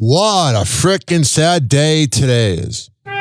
What a frickin' sad day today is. On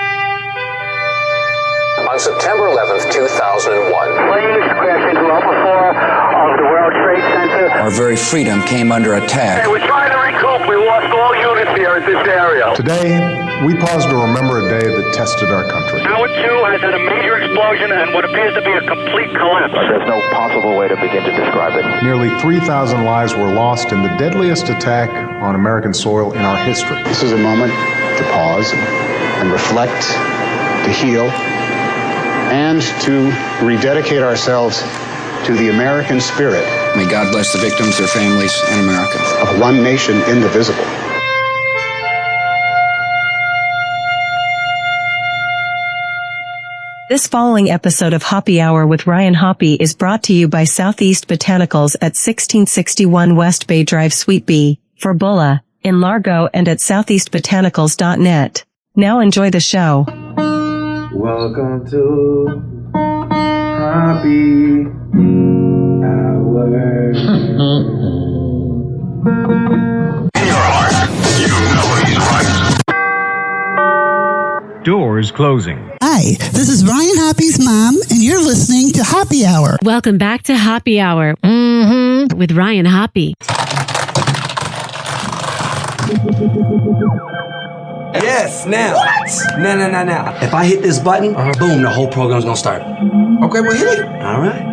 September 11th, 2001. Planes crashed into upper floor of the World Trade Center. Our very freedom came under attack. Hey, we're trying to recoup. We lost all units here at this area. Today, we pause to remember a day that tested our country. Tower 2 has had a major explosion and what appears to be a complete collapse. There's no possible way to begin to describe it. Nearly 3,000 lives were lost in the deadliest attack on American soil in our history. This is a moment to pause and reflect, to heal, and to rededicate ourselves to the American spirit. May God bless the victims, their families, and America. Of one nation indivisible. This following episode of Hoppe Hour with Ryan Hoppe is brought to you by Southeast Botanicals at 1661 West Bay Drive, Suite B, for Bulla, in Largo, and at southeastbotanicals.net. Now enjoy the show. Welcome to Hoppe Hour. In your heart, you know he's right. Doors closing. Hi, this is Ryan Hoppe's mom, and you're listening to Hoppe Hour. Welcome back to Hoppe Hour with Ryan Hoppe. Yes, now. What? Now. If I hit this button, boom, the whole program's gonna start. Okay, well, hit it. All right.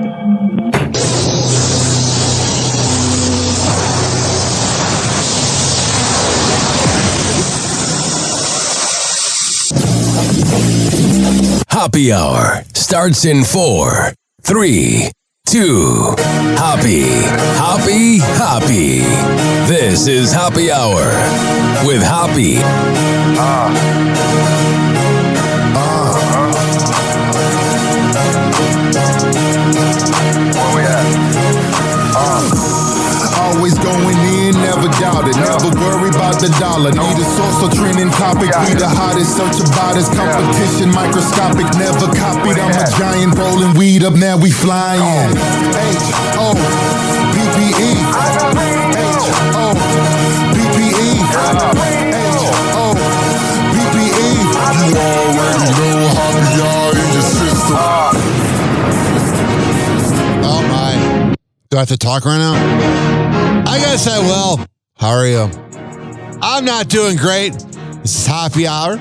Hoppe Hour starts in 4, 3, 2. Hoppe. This is Hoppe Hour with Hoppe. Where we at? Always going in, never doubt it. Never worry about the dollar. Need a source or trending topic. We the hottest, search about us. Competition microscopic, never copied. I'm a giant rolling weed up, now we flying. H-O-P-P-E. H-O-P-P-E. H-O-P-P-E. You already know how we are in the system. Oh my. Do I have to talk right now? I guess I will. How are you? I'm not doing great. This is Hoppe Hour.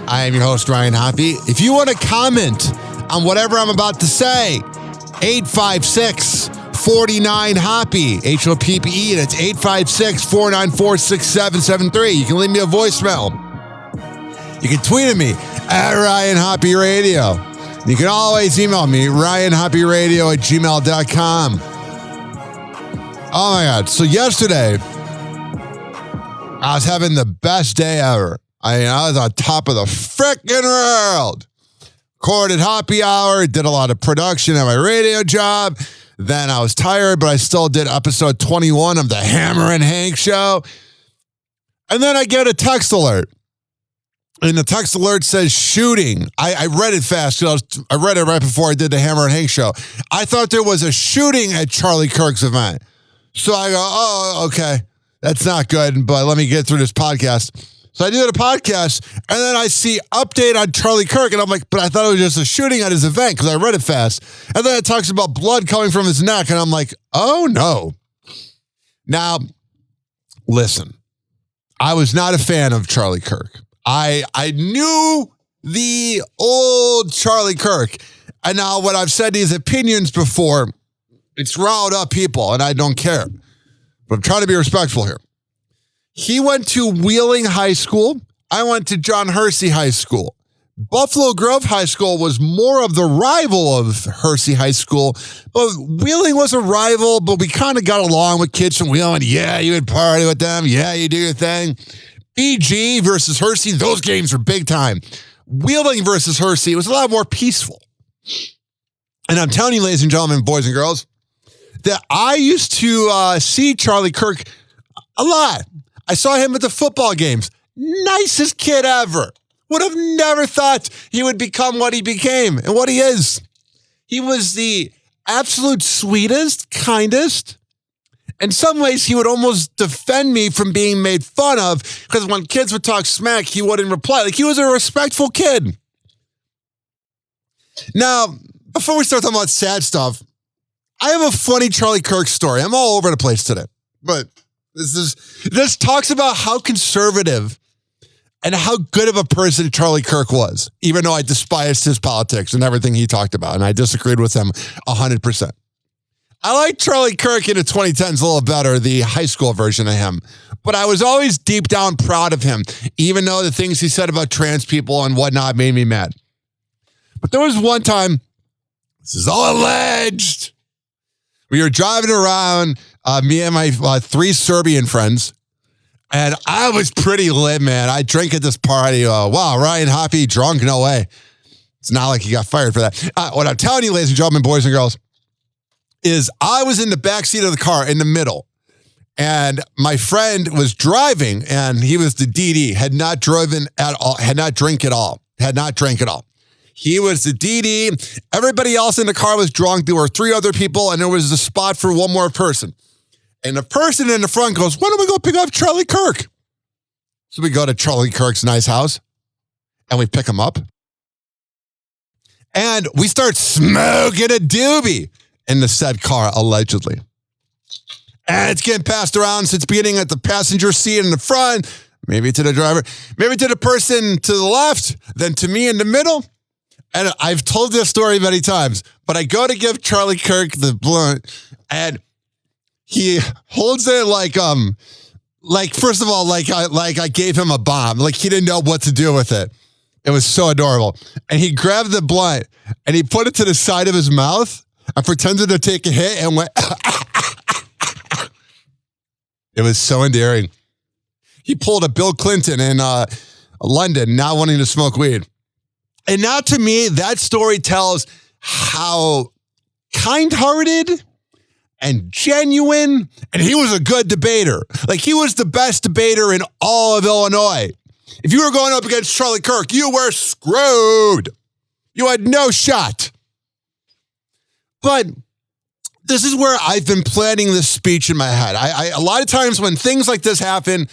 I am your host, Ryan Hoppe. If you want to comment on whatever I'm about to say, 856-49-HOPPE, H-O-P-P-E, and it's 856-494-6773. You can leave me a voicemail. You can tweet at me at Ryan Hoppe Radio. You can always email me, ryanhopperadio@gmail.com. Oh my God. So yesterday, I was having the best day ever. I was on top of the frickin' world. Recorded Hoppe Hour, did a lot of production at my radio job. Then I was tired, but I still did episode 21 of the Hammer and Hank show. And then I get a text alert. And the text alert says shooting. I read it fast. I read it right before I did the Hammer and Hank show. I thought there was a shooting at Charlie Kirk's event. So I go, oh, okay, that's not good, but let me get through this podcast. So I do the podcast, and then I see update on Charlie Kirk, and I'm like, but I thought it was just a shooting at his event because I read it fast. And then it talks about blood coming from his neck, and I'm like, oh no. Now, listen, I was not a fan of Charlie Kirk. I knew the old Charlie Kirk, and now when I've said these opinions before, it's riled up people, and I don't care. But I'm trying to be respectful here. He went to Wheeling High School. I went to John Hersey High School. Buffalo Grove High School was more of the rival of Hersey High School. But Wheeling was a rival, but we kind of got along with kids from Wheeling. Yeah, you would party with them. Yeah, you do your thing. BG versus Hersey, those games were big time. Wheeling versus Hersey, it was a lot more peaceful. And I'm telling you, ladies and gentlemen, boys and girls, that I used to see Charlie Kirk a lot. I saw him at the football games. Nicest kid ever. Would have never thought he would become what he became and what he is. He was the absolute sweetest, kindest, In some ways, he would almost defend me from being made fun of, because when kids would talk smack, he wouldn't reply. Like, he was a respectful kid. Now, before we start talking about sad stuff, I have a funny Charlie Kirk story. I'm all over the place today. But this talks about how conservative and how good of a person Charlie Kirk was, even though I despised his politics and everything he talked about, and I disagreed with him 100%. I like Charlie Kirk in the 2010s a little better, the high school version of him. But I was always deep down proud of him, even though the things he said about trans people and whatnot made me mad. But there was one time, this is all alleged, we were driving around, me and my 3 Serbian friends, and I was pretty lit, man. I drank at this party. Wow, Ryan Hoppe, drunk? No way. It's not like he got fired for that. What I'm telling you, ladies and gentlemen, boys and girls, is I was in the back seat of the car in the middle, and my friend was driving, and he was the DD, had not driven at all, had not drank at all. He was the DD. Everybody else in the car was drunk. There were 3 other people, and there was a spot for one more person. And the person in the front goes, why don't we go pick up Charlie Kirk? So we go to Charlie Kirk's nice house, and we pick him up. And we start smoking a doobie in the said car, allegedly. And it's getting passed around, so it's beginning at the passenger seat in the front, maybe to the driver, maybe to the person to the left, then to me in the middle. And I've told this story many times, but I go to give Charlie Kirk the blunt, and he holds it like first of all, like I gave him a bomb. Like, he didn't know what to do with it. It was so adorable. And he grabbed the blunt and he put it to the side of his mouth and pretended to take a hit and went. It was so endearing. He pulled a Bill Clinton in London, not wanting to smoke weed. And now, to me, that story tells how kind-hearted and genuine, and he was a good debater. Like, he was the best debater in all of Illinois. If you were going up against Charlie Kirk, you were screwed. You had no shot. But this is where I've been planning this speech in my head. I a lot of times when things like this happen,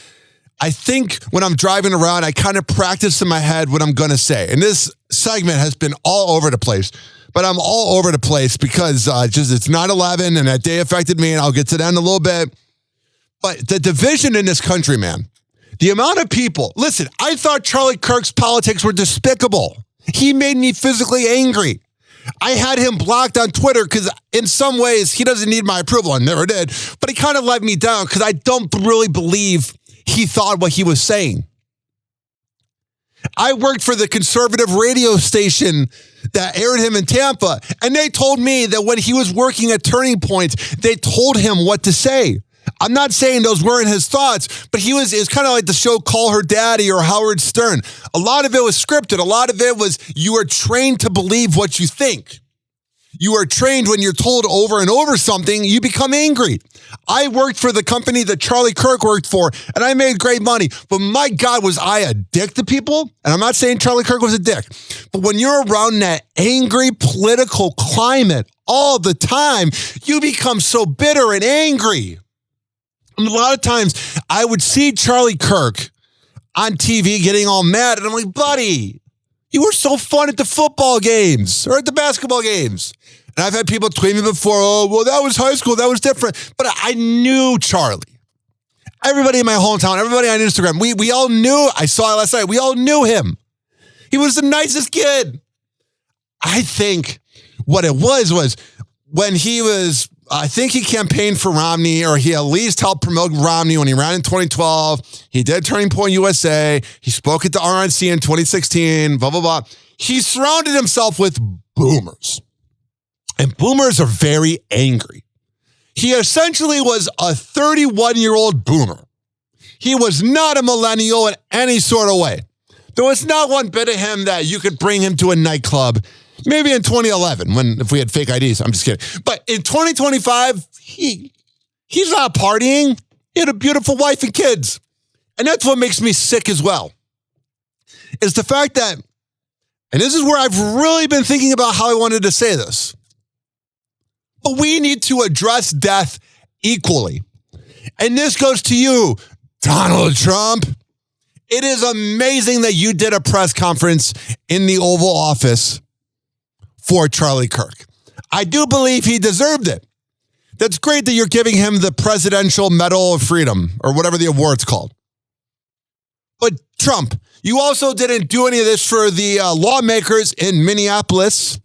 I think when I'm driving around, I kind of practice in my head what I'm going to say. And this segment has been all over the place. But I'm all over the place because it's 9/11 and that day affected me, and I'll get to that in a little bit. But the division in this country, man, the amount of people. Listen, I thought Charlie Kirk's politics were despicable. He made me physically angry. I had him blocked on Twitter because in some ways he doesn't need my approval. I never did. But he kind of let me down because I don't really believe he thought what he was saying. I worked for the conservative radio station that aired him in Tampa, and they told me that when he was working at Turning Point, they told him what to say. I'm not saying those weren't his thoughts, but it's kind of like the show Call Her Daddy or Howard Stern. A lot of it was scripted. A lot of it was you are trained to believe what you think. You are trained when you're told over and over something, you become angry. I worked for the company that Charlie Kirk worked for, and I made great money. But my God, was I a dick to people? And I'm not saying Charlie Kirk was a dick. But when you're around that angry political climate all the time, you become so bitter and angry. And a lot of times, I would see Charlie Kirk on TV getting all mad, and I'm like, buddy, you were so fun at the football games or at the basketball games. And I've had people tweet me before, oh, well, that was high school. That was different. But I knew Charlie. Everybody in my hometown, everybody on Instagram, we all knew. I saw it last night. We all knew him. He was the nicest kid. I think what it was when he was, I think he campaigned for Romney, or he at least helped promote Romney when he ran in 2012. He did Turning Point USA. He spoke at the RNC in 2016, blah, blah, blah. He surrounded himself with boomers. And boomers are very angry. He essentially was a 31-year-old boomer. He was not a millennial in any sort of way. There was not one bit of him that you could bring him to a nightclub. Maybe in 2011, if we had fake IDs. I'm just kidding. But in 2025, he's not partying. He had a beautiful wife and kids. And that's what makes me sick as well, is the fact that, and this is where I've really been thinking about how I wanted to say this, but we need to address death equally. And this goes to you, Donald Trump. It is amazing that you did a press conference in the Oval Office for Charlie Kirk. I do believe he deserved it. That's great that you're giving him the Presidential Medal of Freedom or whatever the award's called. But Trump, you also didn't do any of this for the lawmakers in Minneapolis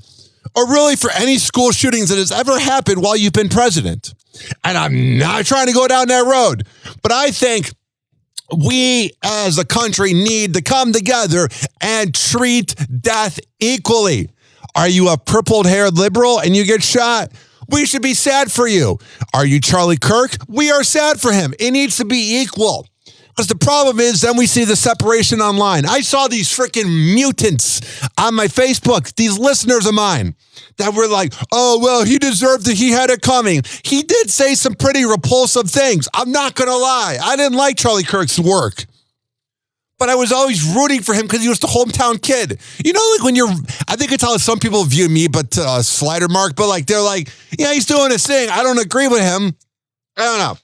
or really for any school shootings that has ever happened while you've been president. And I'm not trying to go down that road, but I think we as a country need to come together and treat death equally. Are you a purple-haired liberal and you get shot? We should be sad for you. Are you Charlie Kirk? We are sad for him. It needs to be equal. Because the problem is then we see the separation online. I saw these freaking mutants on my Facebook, these listeners of mine that were like, oh, well, he deserved it. He had it coming. He did say some pretty repulsive things. I'm not going to lie. I didn't like Charlie Kirk's work. But I was always rooting for him because he was the hometown kid. You know, like when I think it's how some people view me, but slider mark, but like they're like, yeah, he's doing his thing. I don't agree with him. I don't know.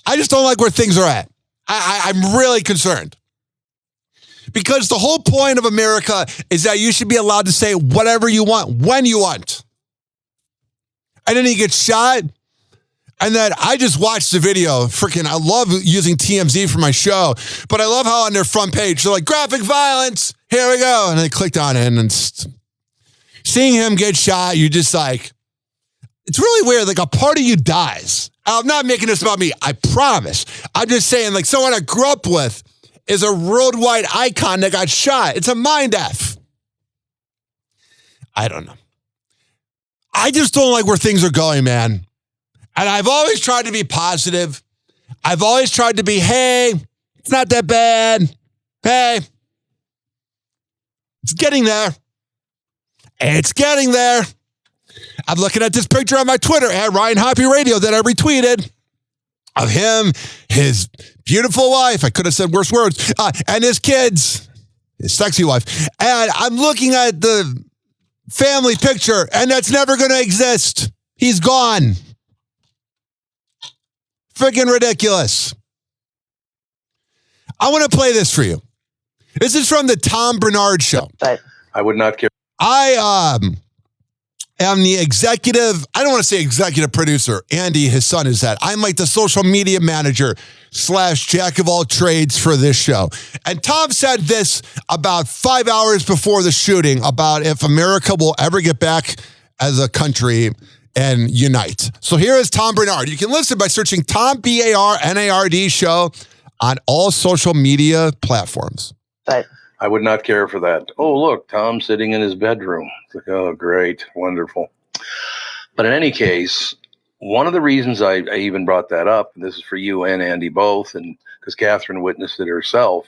I just don't like where things are at. I'm really concerned. Because the whole point of America is that you should be allowed to say whatever you want, when you want. And then he gets shot. And then I just watched the video. Freaking, I love using TMZ for my show. But I love how on their front page, they're like, graphic violence. Here we go. And I clicked on it. And seeing him get shot, you're just like, it's really weird. Like a part of you dies. I'm not making this about me. I promise. I'm just saying, like, someone I grew up with is a worldwide icon that got shot. It's a mind F. I don't know. I just don't like where things are going, man. And I've always tried to be positive. I've always tried to be, hey, it's not that bad. Hey, it's getting there. It's getting there. I'm looking at this picture on my Twitter at Ryan Hoppe Radio that I retweeted of him, his beautiful wife. I could have said worse words. And his kids, his sexy wife. And I'm looking at the family picture, and that's never going to exist. He's gone. Freaking ridiculous. I want to play this for you. This is from the Tom Bernard Show. I would not care. I am the executive, I don't want to say executive producer. Andy, his son, is that. I'm like the social media manager / jack of all trades for this show. And Tom said this about 5 hours before the shooting about if America will ever get back as a country and unite. So here is Tom Bernard. You can listen by searching Tom Barnard Show on all social media platforms. I would not care for that. Oh, look, Tom's sitting in his bedroom. It's like, oh, great, wonderful. But in any case, one of the reasons I even brought that up, and this is for you and Andy both, and because Catherine witnessed it herself,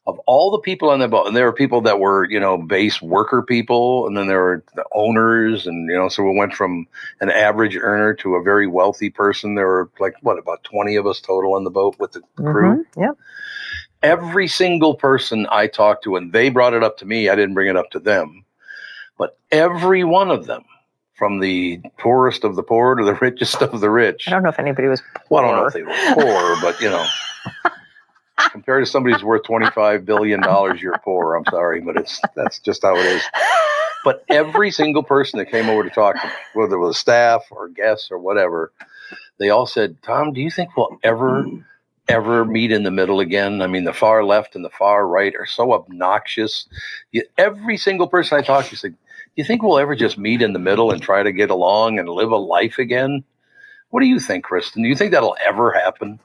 of all the people on the boat, and there were people that were, base worker people, and then there were the owners, and, so we went from an average earner to a very wealthy person. There were about 20 of us total on the boat with the crew. Mm-hmm. Yeah. Every single person I talked to, and they brought it up to me, I didn't bring it up to them, but every one of them, from the poorest of the poor to the richest of the rich. I don't know if anybody was poor. Well, I don't know if they were poor, but, compared to somebody who's worth $25 billion, you're poor. I'm sorry, but that's just how it is. But every single person that came over to talk to me, whether it was staff or guests or whatever, they all said, Tom, do you think we'll ever meet in the middle again? I mean, the far left and the far right are so obnoxious. Every single person I talked to said, do you think we'll ever just meet in the middle and try to get along and live a life again? What do you think, Kristen? Do you think that'll ever happen?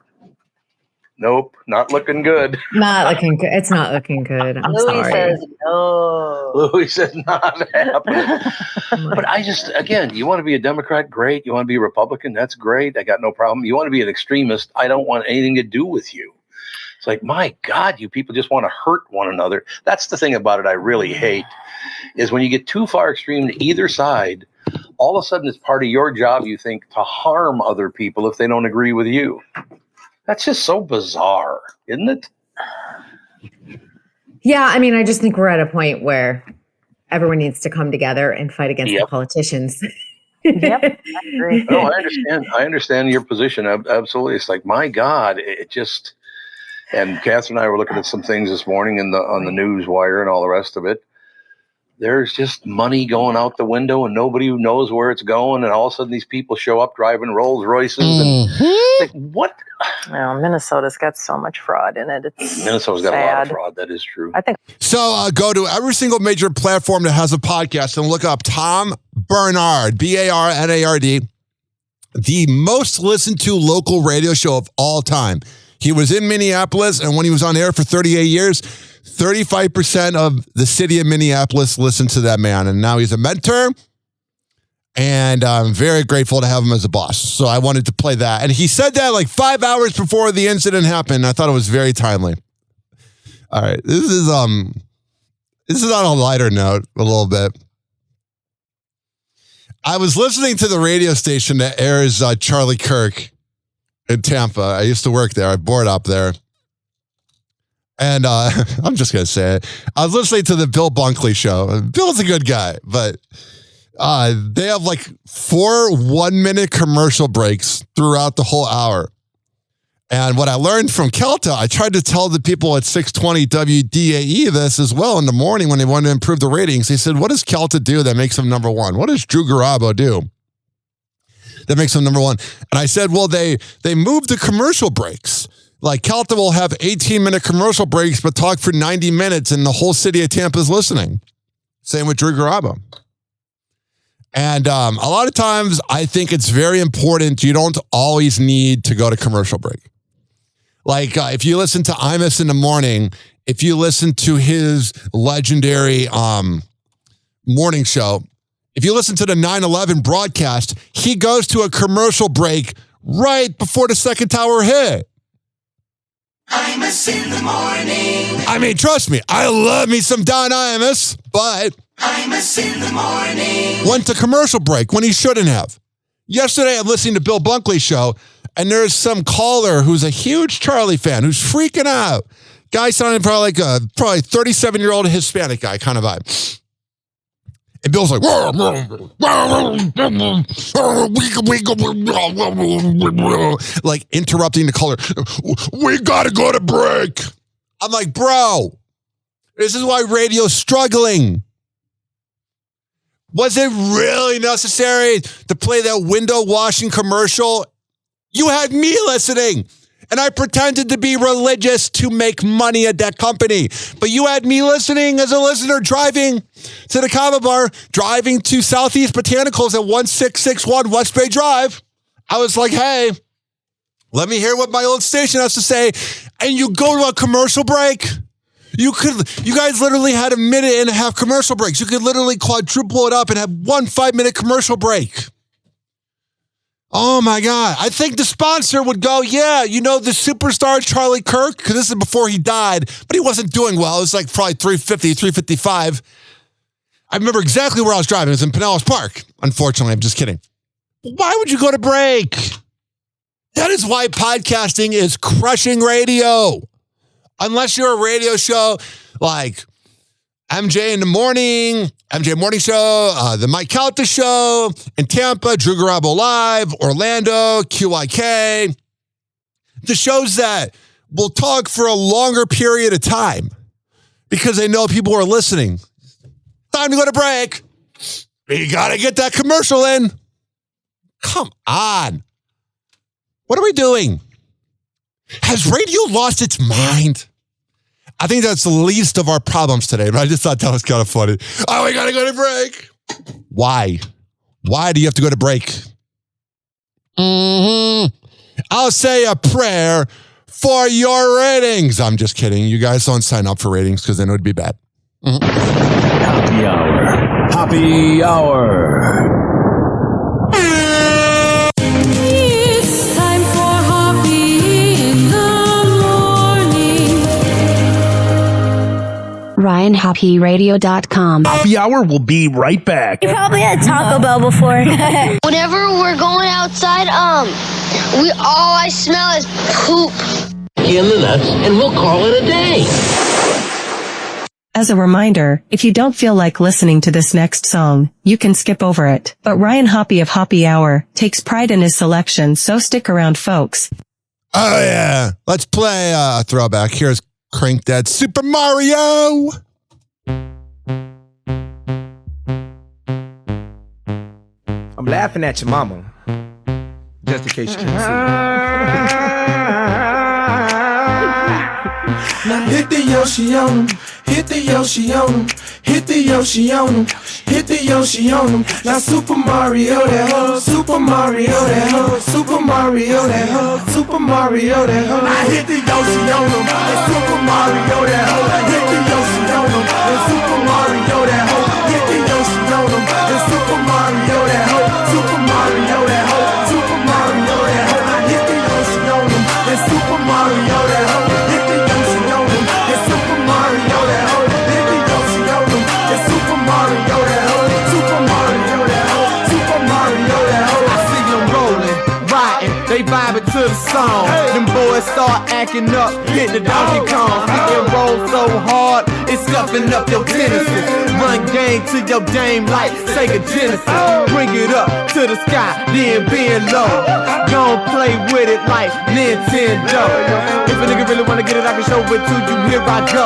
Nope, not looking good. Not looking good. It's not looking good. I'm Louis sorry. says no. Louis says not happening. But again, you want to be a Democrat? Great. You want to be a Republican? That's great. I got no problem. You want to be an extremist? I don't want anything to do with you. It's like, my God, you people just want to hurt one another. That's the thing about it I really hate, is when you get too far extreme to either side, all of a sudden it's part of your job, you think, to harm other people if they don't agree with you. That's just so bizarre, isn't it? Yeah, I mean, I just think we're at a point where everyone needs to come together and fight against the politicians. Yep, I agree. No, I understand your position. Absolutely. It's like, my God, it just. And Catherine and I were looking at some things this morning on the news wire and all the rest of it. There's just money going out the window and nobody knows where it's going. And all of a sudden these people show up driving Rolls Royces. And like, what? Well, Minnesota's got so much fraud in it. Minnesota's got a lot of fraud. That is true. I think. So go to every single major platform that has a podcast and look up Tom Bernard, Barnard, the most listened to local radio show of all time. He was in Minneapolis, and when he was on air for 38 years, 35% of the city of Minneapolis listened to that man. And now he's a mentor, and I'm very grateful to have him as a boss. So I wanted to play that. And he said that like 5 hours before the incident happened. I thought it was very timely. All right, this is on a lighter note a little bit. I was listening to the radio station that airs Charlie Kirk in Tampa. I used to work there. I board up there. And I'm just going to say it. I was listening to the Bill Bunkley show. Bill's a good guy, but they have like 4 1-minute commercial breaks throughout the whole hour. And what I learned from Kelta, I tried to tell the people at 620 WDAE this as well in the morning when they wanted to improve the ratings. They said, what does Kelta do that makes them number one? What does Drew Garabo do that makes them number one? And I said, well, they moved the commercial breaks. Like Kelta will have 18-minute commercial breaks, but talk for 90 minutes and the whole city of Tampa is listening. Same with Drew Garabo. And a lot of times I think it's very important. You don't always need to go to commercial break. Like if you listen to Imus in the morning, if you listen to his legendary morning show, if you listen to the 9/11 broadcast, he goes to a commercial break right before the second tower hit. Imus in the morning. I mean, trust me, I love me some Don Imus, but Imus in the morning. Went to commercial break when he shouldn't have. Yesterday, I'm listening to Bill Bunkley's show, and there's some caller who's a huge Charlie fan who's freaking out. Guy sounding probably like a 37-year-old Hispanic guy kind of vibe. And Bill's like, like interrupting the caller. We got to go to break. I'm like, bro, this is why radio's struggling. Was it really necessary to play that window washing commercial? You had me listening, and I pretended to be religious to make money at that company. But you had me listening as a listener driving to the Kava Bar, driving to Southeast Botanicals at 1661 West Bay Drive. I was like, hey, let me hear what my old station has to say. And you go to a commercial break. You guys literally had 1.5 minute commercial breaks. You could literally quadruple it up and have 1 5-minute commercial break. Oh my God. I think the sponsor would go, yeah, you know, the superstar Charlie Kirk, because this is before he died, but he wasn't doing well. It was like probably 350, 355. I remember exactly where I was driving. It was in Pinellas Park. Unfortunately, I'm just kidding. Why would you go to break? That is why podcasting is crushing radio. Unless you're a radio show like MJ in the Morning, MJ Morning Show, the Mike Calta Show in Tampa, Drew Garabo Live, Orlando, QIK. The shows that will talk for a longer period of time because they know people are listening. Time to go to break. You got to get that commercial in. Come on. What are we doing? Has radio lost its mind? I think that's the least of our problems today, but I just thought that was kind of funny. Oh, we got to go to break. Why? Why do you have to go to break? I'll say a prayer for your ratings. I'm just kidding. You guys don't sign up for ratings because then it would be bad. Happy hour. Happy hour. It's time for Hoppe in the morning. RyanHoppyRadio.com. Happy hour will be right back. You probably had Taco Bell before. Whenever we're going outside, all I smell is poop. In the nuts, and we'll call it a day. As a reminder, if you don't feel like listening to this next song, you can skip over it. But Ryan Hoppe of Hoppe Hour takes pride in his selection, so stick around, folks. Oh, yeah. Let's play a throwback. Here's Crank That Super Mario. I'm laughing at your mama. Just in case you can't see. Now hit the Yoshi on him. Hit the Yoshi on him. Hit the Yoshi on him. Hit the Yoshi on him. Now Super Mario that hoe. Super Mario that hoe. Super Mario that hoe. Super Mario that hoe. I hit the Yoshi on him. And Super Mario that hoe. Hit the Yoshi on him. And Super Mario that hoe. Hit the Yoshi on him. And Super Mario that hoe. Super Mario that hoe. Super Mario that hoe. I hit the Yoshi on him. And Super Mario that hoe. Hit the Yoshi on him. And Super Mario that hoe. Hit the Yoshi on him. And Super Mario that hoe. Super Mario that hoe. Super Mario that hoe. I see them rolling, riding, they vibing to the song. Them boys start acting up, hit the Donkey Kong. It roll so hard, it's scuffing up your Genesis. Run game to your dame like Sega Genesis. Bring it up to the sky, then bend low. Gon' play with it like Nintendo. If a nigga really wanna get it, I can show it to you. Here I go.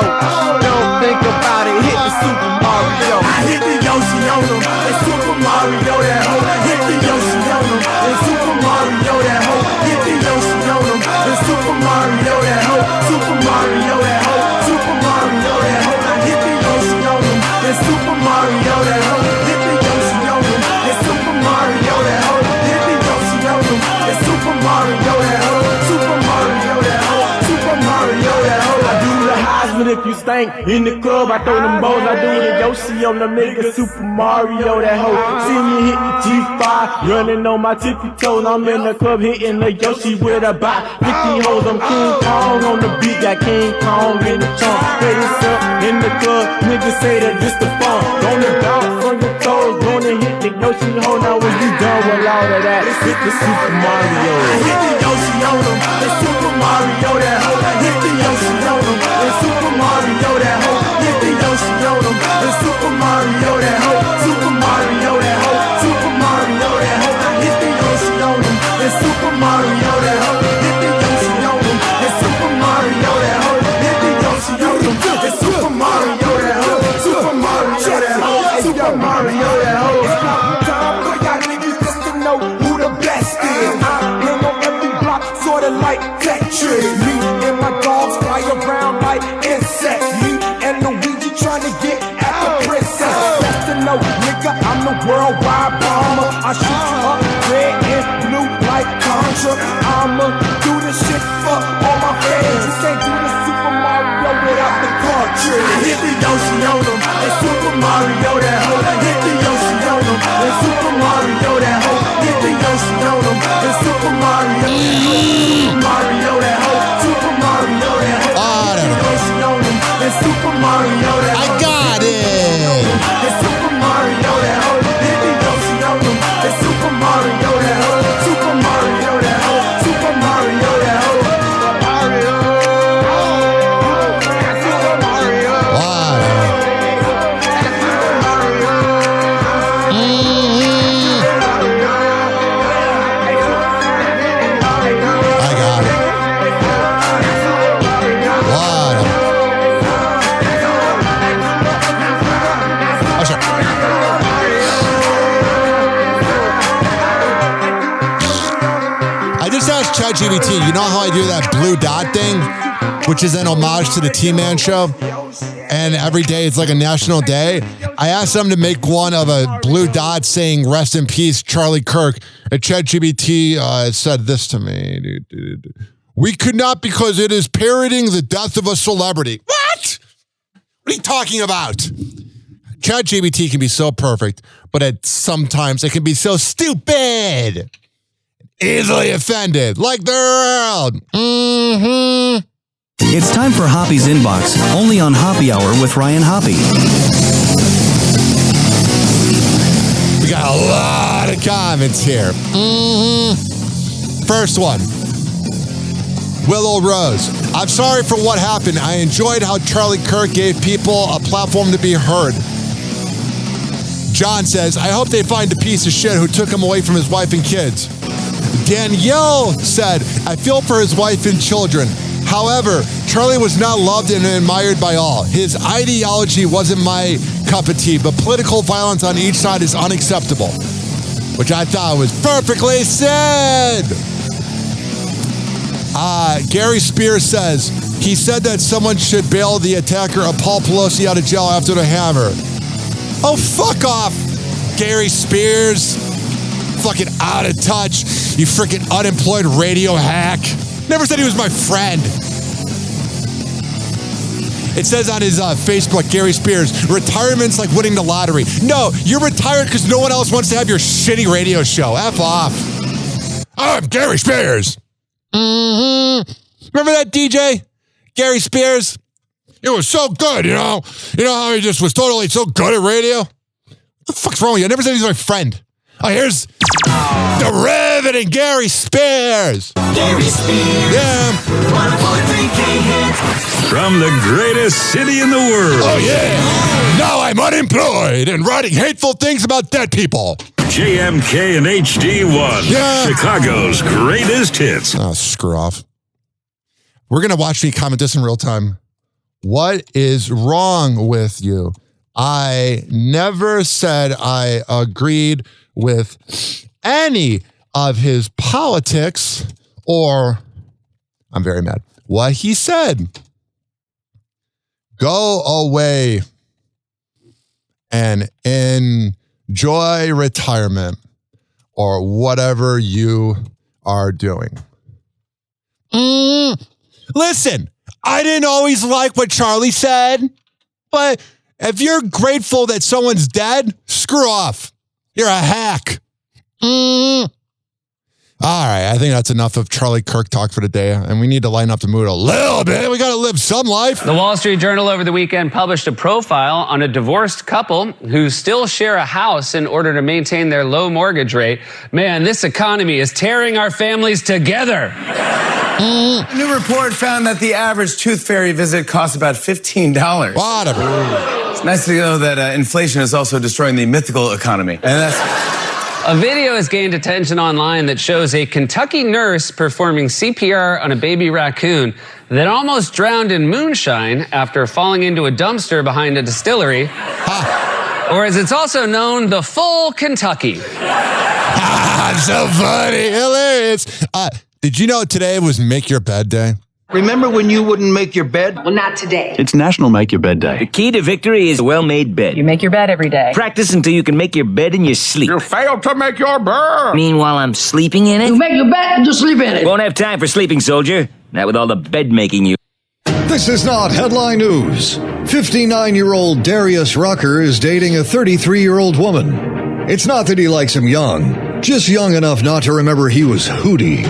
Don't think about it, hit the Super Mario. I hit the Yoshi on them, and Super Mario that hoe. Hit the Yoshi on them, and Super Mario that hoe. Hit the Yoshi on them, and Super Mario that hoe. Super Mario that hoe. Super Mario that hoe. I hit the Yoshi on them, and Super Mario that hoe. Hit the Yoshi on them, and Super Mario that hoe. Hit the Yoshi on them, and Super Mario that hoe. Super Mario that hoe. Super Mario that hoe. I do the Heisman if you stank in the club. I throw them balls. I do the Yoshi on them niggas. Super Mario that hoe. See me hit the G5, running on my tippy toes. I'm in the club hitting the Yoshi with about 50 hoes. I'm King Kong on the beat, got King Kong in the trunk. Hey, this up in the club, niggas say that this the fun. Gonna bounce on your toes, gonna hit the Yoshi hoe. Now when you done with all of that, hit the Super Mario. I hit the Yoshi on them, and Super Mario that hoe. Hit the Yoshi on them, and Super Mario that hoe. Hit the Yoshi on them, and Super Mario that hoe. Super Mario that hoe. Super Mario that hoe. I hit the Yoshi on them, and Super Mario that hoe. Hit the Yoshi on them, and Super Mario that hoe. Hit the Yoshi on them, and Super Mario that hoe. Super Mario that hoe. Super Mario that hoe. It's about time for y'all niggas just to know who the best is. I hang on every block, sorta like Tetris. Me and my dogs fly around like insects. Me and Luigi trying to get at the princess. Best to know, nigga, I'm the worldwide bomber. I shoot you up red and blue like Contra. I'ma do this shit for all my fans. You can't do the Super Mario without the cartridge. I hit the Yoshi on them, and Super Mario that hoe. Hit the Yoshi on them, and Super Mario that hoe. Hit the Yoshi on them, and Super Mario. Super Mario that hoe. Super Mario that hoe. Hit the Yoshi on them, and Super Mario that hoe. I got it. And Super Mario that hoe. Hit the Yoshi on them, and Super Mario that hoe. Super Mario that hoe. Super Mario that hoe. Mario. Super Mario. I got it. What? Oh, sure. I just asked ChatGPT, you know how I do that blue dot thing, which is an homage to the T-Man show? And every day it's like a national day. I asked them to make one of a blue dot saying, rest in peace, Charlie Kirk. And ChatGPT said this to me. We could not because it is parroting the death of a celebrity. What? What are you talking about? ChatGPT can be so perfect, but sometimes it can be so stupid. Easily offended, like the world. Mm-hmm. It's time for Hoppe's Inbox, only on Hoppe Hour with Ryan Hoppe. We got a lot of comments here. Mm-hmm. First one. Willow Rose. I'm sorry for what happened. I enjoyed how Charlie Kirk gave people a platform to be heard. John says, I hope they find the piece of shit who took him away from his wife and kids. Danielle said, I feel for his wife and children. However, Charlie was not loved and admired by all. His ideology wasn't my cup of tea, but political violence on each side is unacceptable. Which I thought was perfectly said. Gary Spears says, he said that someone should bail the attacker of Paul Pelosi out of jail after the hammer. Oh, fuck off, Gary Spears. Fucking out of touch, you freaking unemployed radio hack. Never said he was my friend. It says on his Facebook, Gary Spears, retirement's like winning the lottery. No, you're retired because no one else wants to have your shitty radio show. F off. I'm Gary Spears. Mm-hmm. Remember that DJ? Gary Spears? It was so good, you know? You know how he just was totally so good at radio? What the fuck's wrong with you? I never said he's my friend. Oh, here's the riveting Gary Spears. Gary Spears. Yeah. 104.3 hits. From the greatest city in the world. Oh, yeah. Now I'm unemployed and writing hateful things about dead people. JMK and HD1. Yeah. Chicago's greatest hits. Oh, screw off. We're going to watch me comment this in real time. What is wrong with you? I never said I agreed with any of his politics or I'm very mad. What he said. Go away and enjoy retirement or whatever you are doing. Listen, I didn't always like what Charlie said, but if you're grateful that someone's dead, screw off. You're a hack. All right, I think that's enough of Charlie Kirk talk for today, and we need to lighten up the mood a little bit. We got to live some life. The Wall Street Journal over the weekend published a profile on a divorced couple who still share a house in order to maintain their low mortgage rate. Man, this economy is tearing our families together. A new report found that the average tooth fairy visit costs about $15. Whatever. It's nice to know that inflation is also destroying the mythical economy. And that's... A video has gained attention online that shows a Kentucky nurse performing CPR on a baby raccoon that almost drowned in moonshine after falling into a dumpster behind a distillery. Or as it's also known, the full Kentucky. So funny. Hilarious. Did you know today was Make Your Bed Day? Remember when you wouldn't make your bed? Well, not today. It's National Make Your Bed Day. The key to victory is a well-made bed. You make your bed every day. Practice until you can make your bed in your sleep. You failed to make your bed. Meanwhile, I'm sleeping in it. You make your bed and you sleep in it. Won't have time for sleeping, soldier. Not with all the bed making you. This is not headline news. 59-year-old Darius Rucker is dating a 33-year-old woman. It's not that he likes him young, just young enough not to remember he was Hootie.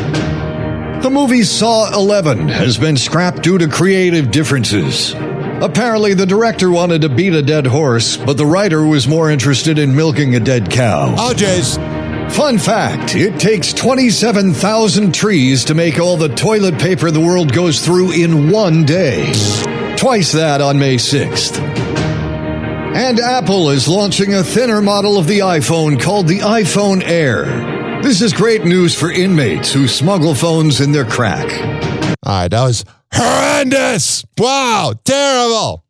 The movie Saw 11 has been scrapped due to creative differences. Apparently, the director wanted to beat a dead horse, but the writer was more interested in milking a dead cow. Oh, jeez. Fun fact, it takes 27,000 trees to make all the toilet paper the world goes through in one day. Twice that on May 6th. And Apple is launching a thinner model of the iPhone called the iPhone Air. This is great news for inmates who smuggle phones in their crack. All right, that was horrendous. Wow, terrible.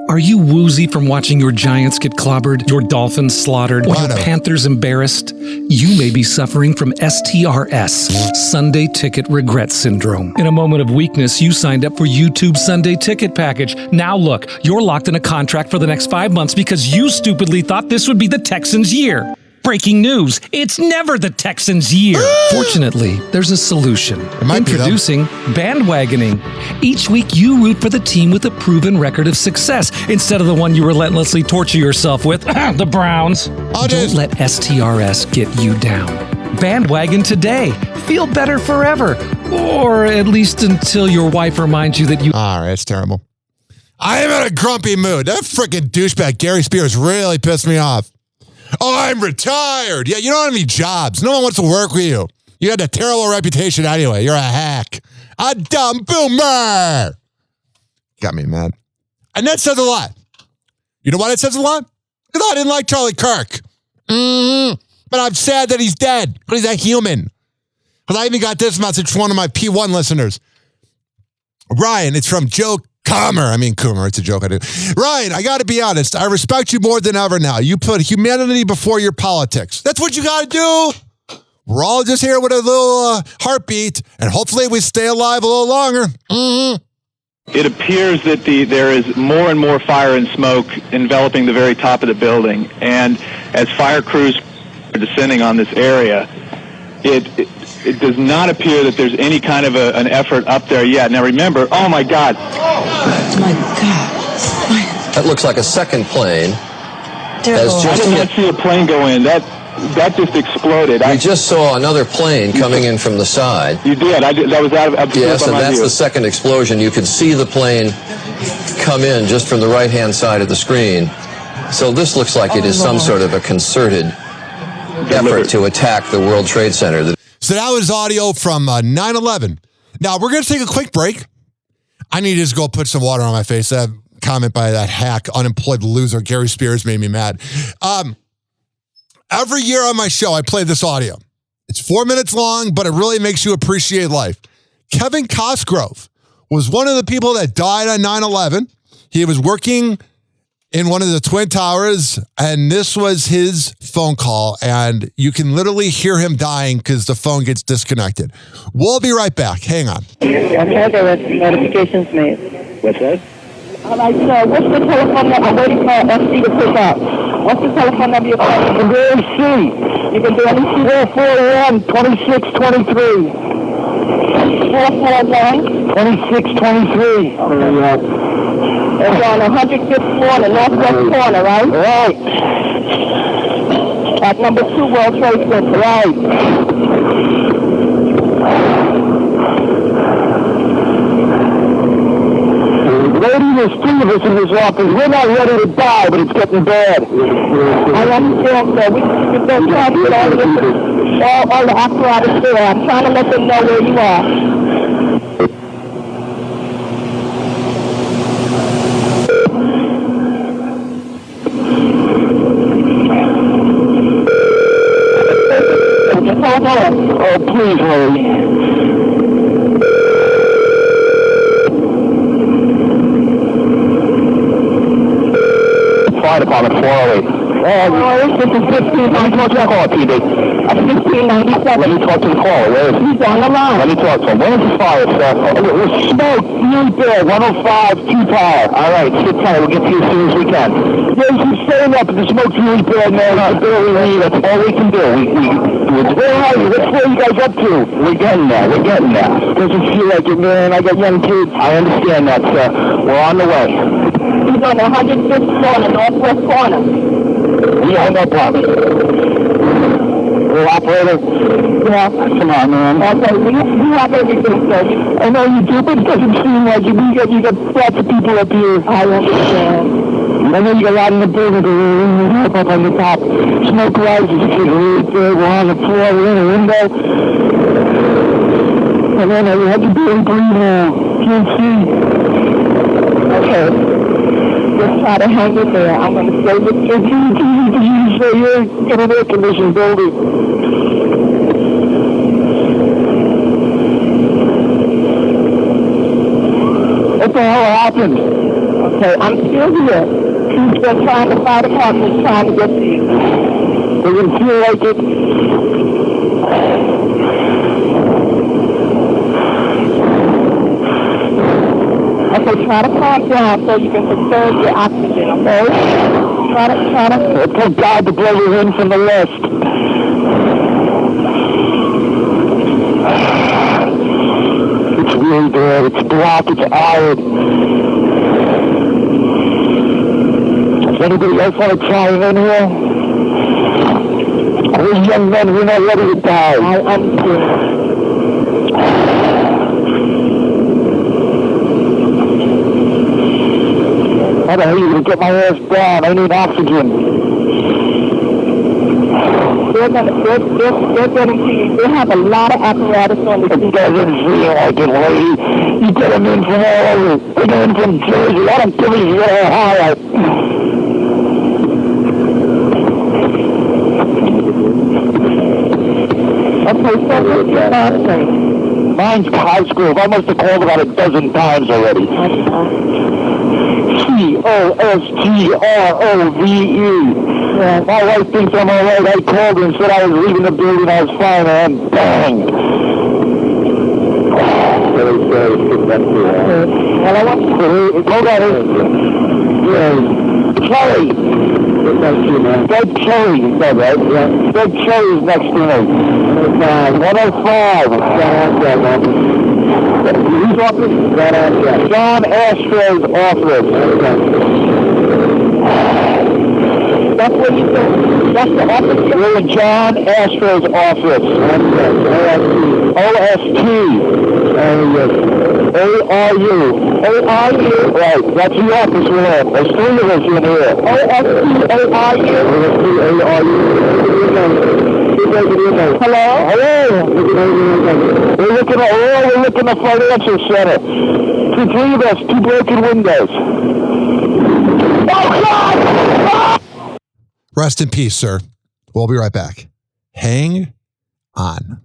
Are you woozy from watching your Giants get clobbered, your Dolphins slaughtered, or your Panthers embarrassed? You may be suffering from STRS, Sunday Ticket Regret Syndrome. In a moment of weakness, you signed up for YouTube's Sunday Ticket package. Now look, you're locked in a contract for the next 5 months because you stupidly thought this would be the Texans' year. Breaking news, it's never the Texans' year. Fortunately, there's a solution. Introducing bandwagoning. Each week, you root for the team with a proven record of success instead of the one you relentlessly torture yourself with, the Browns. Don't let STRS get you down. Bandwagon today. Feel better forever. Or at least until your wife reminds you that you... All right, it's terrible. I am in a grumpy mood. That freaking douchebag Gary Spears really pissed me off. Oh, I'm retired. Yeah, you don't have any jobs. No one wants to work with you. You had a terrible reputation anyway. You're a hack. A dumb boomer. Got me mad. And that says a lot. You know why it says a lot? Because I didn't like Charlie Kirk. But I'm sad that he's dead. But he's a human. Because I even got this message from one of my P1 listeners. Ryan, it's from Joe Coomer. It's a joke I do. Ryan, I got to be honest. I respect you more than ever now. You put humanity before your politics. That's what you got to do. We're all just here with a little heartbeat, and hopefully we stay alive a little longer. It appears that there is more and more fire and smoke enveloping the very top of the building, and as fire crews are descending on this area, it does not appear that there's any kind of an effort up there yet. Now remember, oh my God. Oh my God. That looks like a second plane. I did not see a plane go in. That just exploded. We just saw another plane coming in from the side. You did. That was out of yes, and that's the second explosion. You could see the plane come in just from the right-hand side of the screen. So this looks like it is some sort of a concerted effort to attack the World Trade Center. So that was audio from 9/11. Now, we're going to take a quick break. I need to just go put some water on my face. That comment by that hack, unemployed loser, Gary Spears, made me mad. Every year on my show, I play this audio. It's 4 minutes long, but it really makes you appreciate life. Kevin Cosgrove was one of the people that died on 9/11. He was working in one of the Twin Towers, and this was his phone call, and you can literally hear him dying because the phone gets disconnected. We'll be right back. Hang on. Okay, there was notifications made. What's that? All right, so what's the telephone number? I'm waiting for FC to pick up. What's the telephone number you're calling? You can do MC. You can do MC 441 2623. 441 2623. It's on 105th floor, the northwest corner, right? Right. At number 2 World Trade Center. Right. Lady, there's 3 of us in this office. We're not ready to die, but it's getting bad. I understand, sir. We can go try to get all the apparatus there. I'm trying to let them know where you are. Oh, please, hurry. Fire department 408. This is 1597. Call it, PD. 1597. Let me talk to the caller. Where is he? He's on the line. Let me talk to him. Where's the fire, sir? Smoke. You there. 105 T-Tower. All right. Sit tight. We'll get to you as soon as we can. There's some staying up. The smoke's really bad, man. That's all we need. That's all we can do. Where are you? What's you guys up to? We're getting there. Doesn't feel like it, man. I got young kids. I understand that, sir. We're on the way. He's on the 105th floor, the northwest corner. Yeah, no problem. Well, operator? Yeah. Come on, man. Okay, we have everything, sir. I know you do, but it doesn't seem like it. You got lots of people up here. I understand. I know you got a lot in the building, but we're up on the top. Smoke rises. It's really big. We're on the floor. We're in a window. And then I have to be able to breathe now. Can't see. Okay. Just try to hang it there. I'm going to stay with you. You're in an air-conditioned building. What the hell happened? Okay, I'm still here. He's been trying to fire department, trying to get to you. Doesn't feel like it. Okay, try to calm down so you can conserve your oxygen, okay? Try to... Thank God the blow is in from the left. It's really bad. It's black. It's iron. Does anybody else want to try in here? We're young men. We're not ready to die. I understand. How the hell are you going to get my ass down? I need oxygen. They have a lot of apparatus on the street. It doesn't feel like it, lady. You get them in from all over. They get in from Jersey. I don't give a shit Ohio. Okay, so what's your last name? Mine's Cosgrove. I must have called about a dozen times already. Cosgrove. Yeah. My wife thinks I'm all right. I called her and said I was leaving the building. I was fine, and bang. Well, I want to hold on. Cherry. Dead Cherry, you said, right? Yeah. Dead Cherry is next to me. 105. Whose office? John Astro's office. That's what you said. That's the office. We're in John Astro's office. OST. ARU. ARU. Right. That's the office we're in. There's three of us in here. OST. ARU. Hello? Hello? We're looking at the financial center. Three of us, two broken windows. Oh, God! Rest in peace, sir. We'll be right back. Hang on.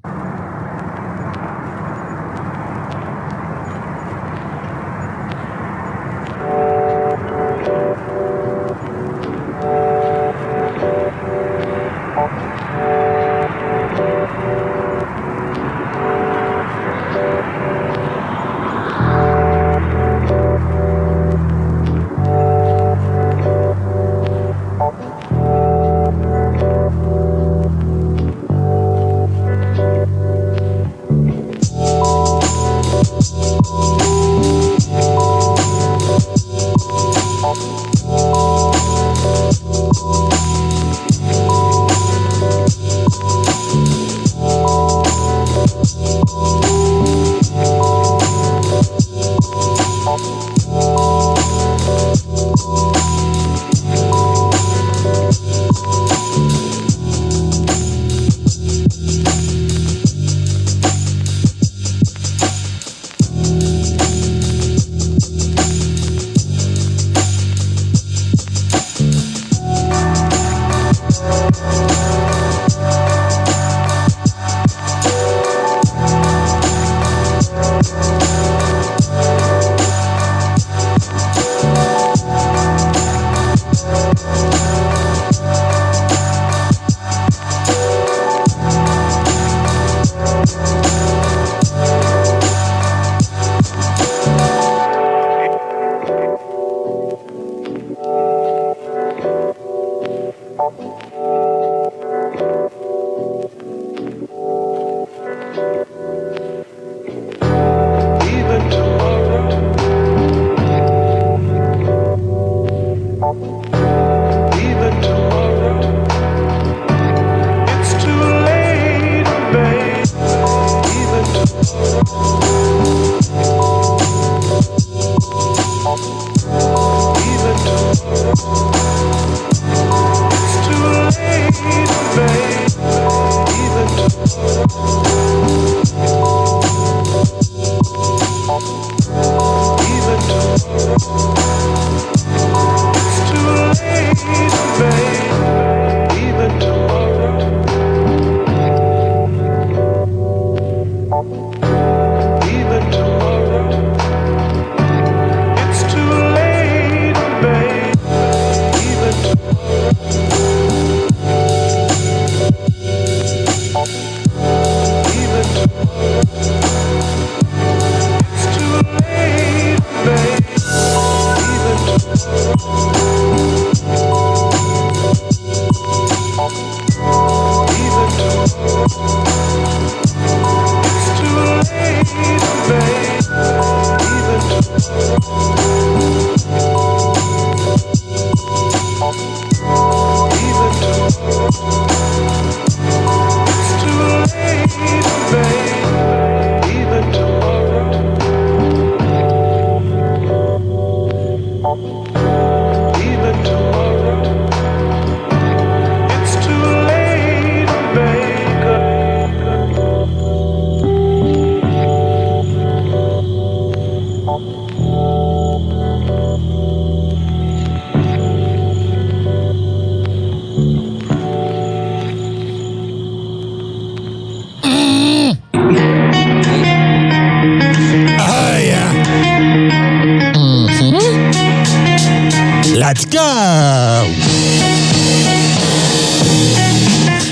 Let's go!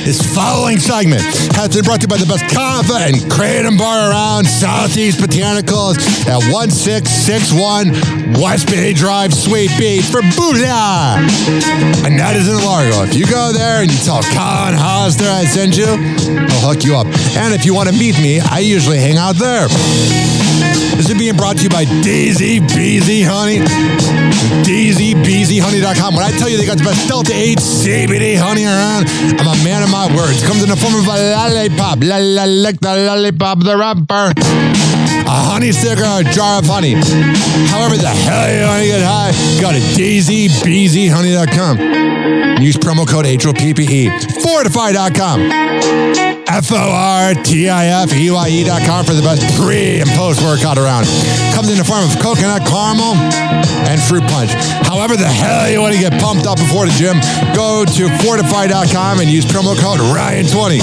This following segment has been brought to you by the best kava and kratom bar around, Southeast Botanicals at 1661 West Bay Drive, Sweet Beach for Buddha. And that is in Largo. If you go there and you tell Colin Hollister I sent you, he'll hook you up. And if you want to meet me, I usually hang out there. This is being brought to you by Daisy Beezy Honey. DaisyBeezyHoney.com. When I tell you they got the best Delta 8 CBD honey around, I'm a man of my words. Comes in the form of a lollipop. Lick the lollipop, the rapper. A honey stick or a jar of honey. However the hell you want to get high, go to DaisyBeezyHoney.com. Use promo code HOPPE. Fortify.com. FORTIFEYE.com for the best pre and post workout around. Comes in the form of coconut caramel and fruit punch. However the hell you want to get pumped up before the gym, go to Fortify.com and use promo code Ryan20.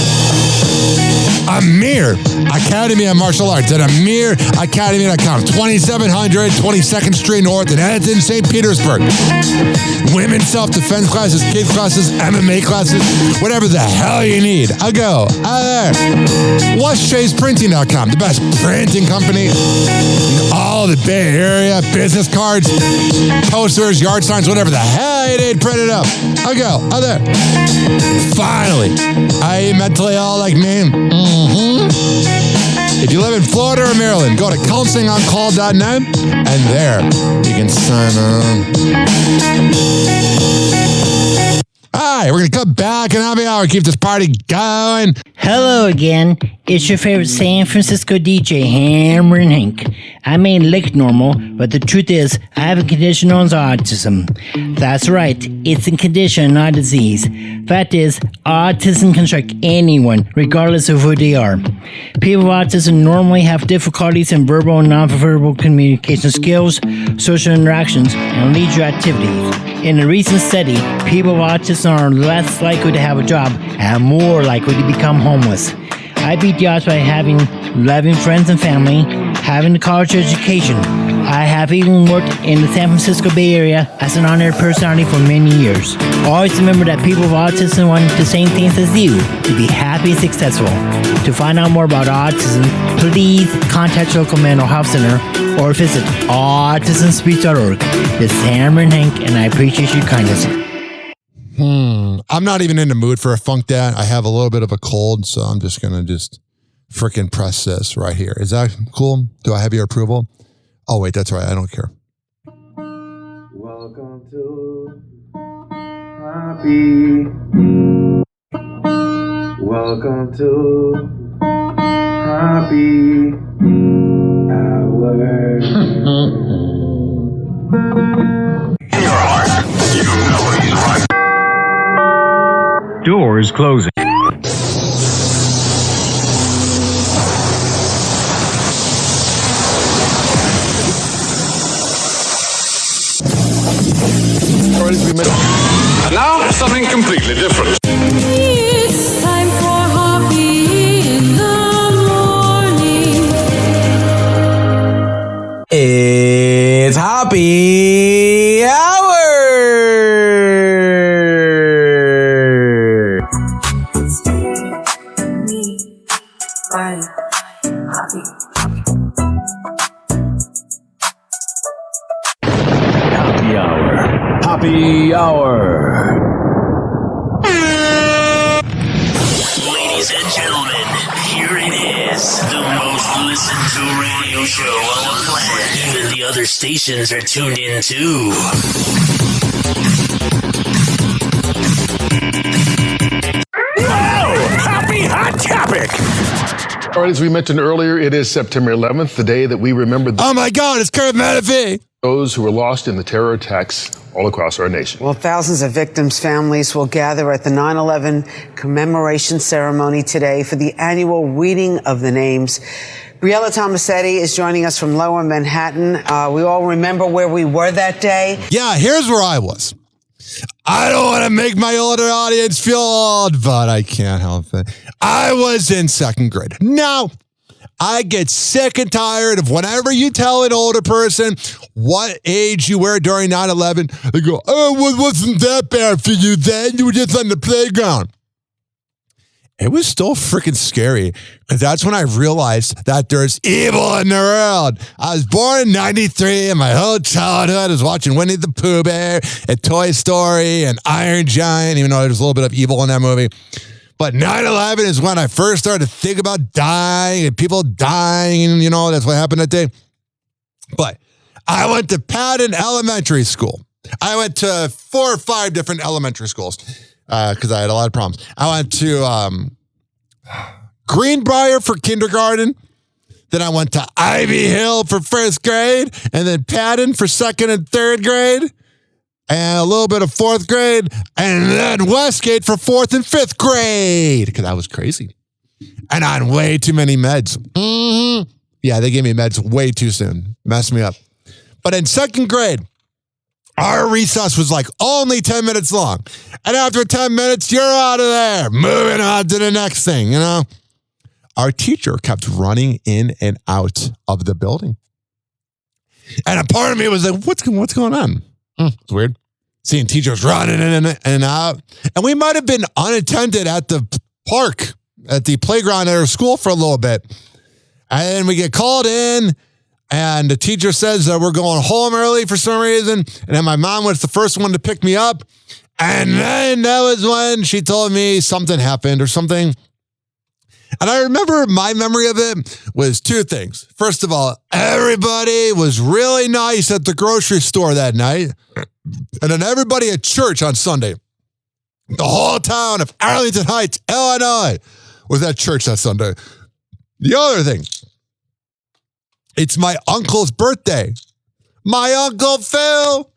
Amir Academy of Martial Arts at AmirAcademy.com. 2700 22nd Street North in Edmonton, St. Petersburg. Women's self-defense classes, kids classes, MMA classes, whatever the hell you need. I'll go. There. WhatChasePrinting.com, the best printing company in all the Bay Area. Business cards, posters, yard signs, whatever the hell you need, print it up. I'll go. There. Finally, are you mentally ill like me? If you live in Florida or Maryland, go to counselingoncall.net and there you can sign on. All right, we're going to come back and happy hour, keep this party going. Hello again. It's your favorite San Francisco DJ, Hammer and Hank. I may look normal, but the truth is, I have a condition known as autism. That's right, it's a condition, not a disease. Fact is, autism can strike anyone, regardless of who they are. People with autism normally have difficulties in verbal and non-verbal communication skills, social interactions, and leisure activities. In a recent study, people with autism are less likely to have a job and more likely to become homeless. I beat the odds by having loving friends and family, having a college education. I have even worked in the San Francisco Bay Area as an honored personality for many years. Always remember that people with autism want the same things as you, to be happy and successful. To find out more about autism, please contact your local mental health center or visit autismspeech.org. This is Hammer and Hank, and I appreciate your kindness. I'm not even in the mood for a funk dad. I have a little bit of a cold, so I'm just going to freaking press this right here. Is that cool? Do I have your approval? Oh, wait, that's right. I don't care. Welcome to Happy. Welcome to Happy Hour. In your heart, you know he's right. Doors closing. And now, something completely different. It's time for Hoppy in the morning. It's Happy Hour! Happy hour. Happy hour. Ladies and gentlemen, here it is. The most listened to radio show on the planet. Even the other stations are tuned in too. Wow! Happy Hot Topic! All right, as we mentioned earlier, it is September 11th, the day that we remember Oh my God, it's Kirk Menifee. Those who were lost in the terror attacks all across our nation. Well, thousands of victims' families will gather at the 9/11 commemoration ceremony today for the annual reading of the names. Briella Tomasetti is joining us from Lower Manhattan. We all remember where we were that day. Yeah, here's where I was. I don't want to make my older audience feel old, but I can't help it. I was in second grade. Now, I get sick and tired of whenever you tell an older person what age you were during 9/11, they go, oh, well, wasn't that bad for you then? You were just on the playground. It was still freaking scary. And that's when I realized that there's evil in the world. I was born in 93, and my whole childhood was watching Winnie the Pooh Bear and Toy Story and Iron Giant, even though there's a little bit of evil in that movie. But 9/11 is when I first started to think about dying and people dying, and that's what happened that day. But I went to Patton Elementary School. I went to 4 or 5 different elementary schools because I had a lot of problems. I went to Greenbrier for kindergarten. Then I went to Ivy Hill for 1st grade, and then Patton for 2nd and 3rd grade, and a little bit of 4th grade, and then Westgate for 4th and 5th grade, because I was crazy. And on way too many meds. Mm-hmm. Yeah, they gave me meds way too soon. Messed me up. But in 2nd grade, our recess was like only 10 minutes long. And after 10 minutes, you're out of there. Moving on to the next thing, Our teacher kept running in and out of the building. And a part of me was like, what's going on? It's weird. Seeing teachers running in and out. And we might have been unattended at the park, at the playground at our school for a little bit. And then we get called in, and the teacher says that we're going home early for some reason. And then my mom was the first one to pick me up. And then that was when she told me something happened or something. And I remember my memory of it was 2 things. First of all, everybody was really nice at the grocery store that night. And then everybody at church on Sunday. The whole town of Arlington Heights, Illinois, was at church that Sunday. The other thing, it's my uncle's birthday. My Uncle Phil.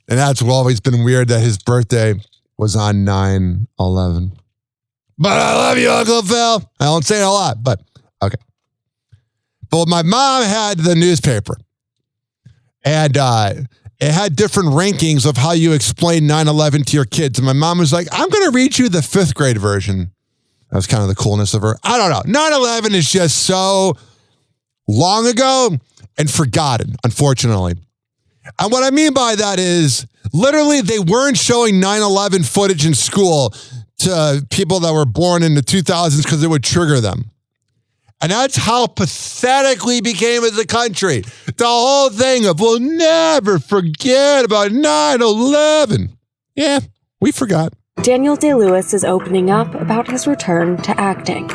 And that's always been weird that his birthday was on 9/11. But I love you, Uncle Phil. I don't say it a lot, but okay. But my mom had the newspaper. And it had different rankings of how you explain 9/11 to your kids. And my mom was like, I'm going to read you the 5th grade version. That was kind of the coolness of her. I don't know. 9/11 is just so long ago and forgotten, unfortunately. And what I mean by that is literally they weren't showing 9/11 footage in school to people that were born in the 2000s because it would trigger them. And that's how pathetic we became as a country. The whole thing of we'll never forget about 9/11. Yeah, we forgot. Daniel Day-Lewis is opening up about his return to acting.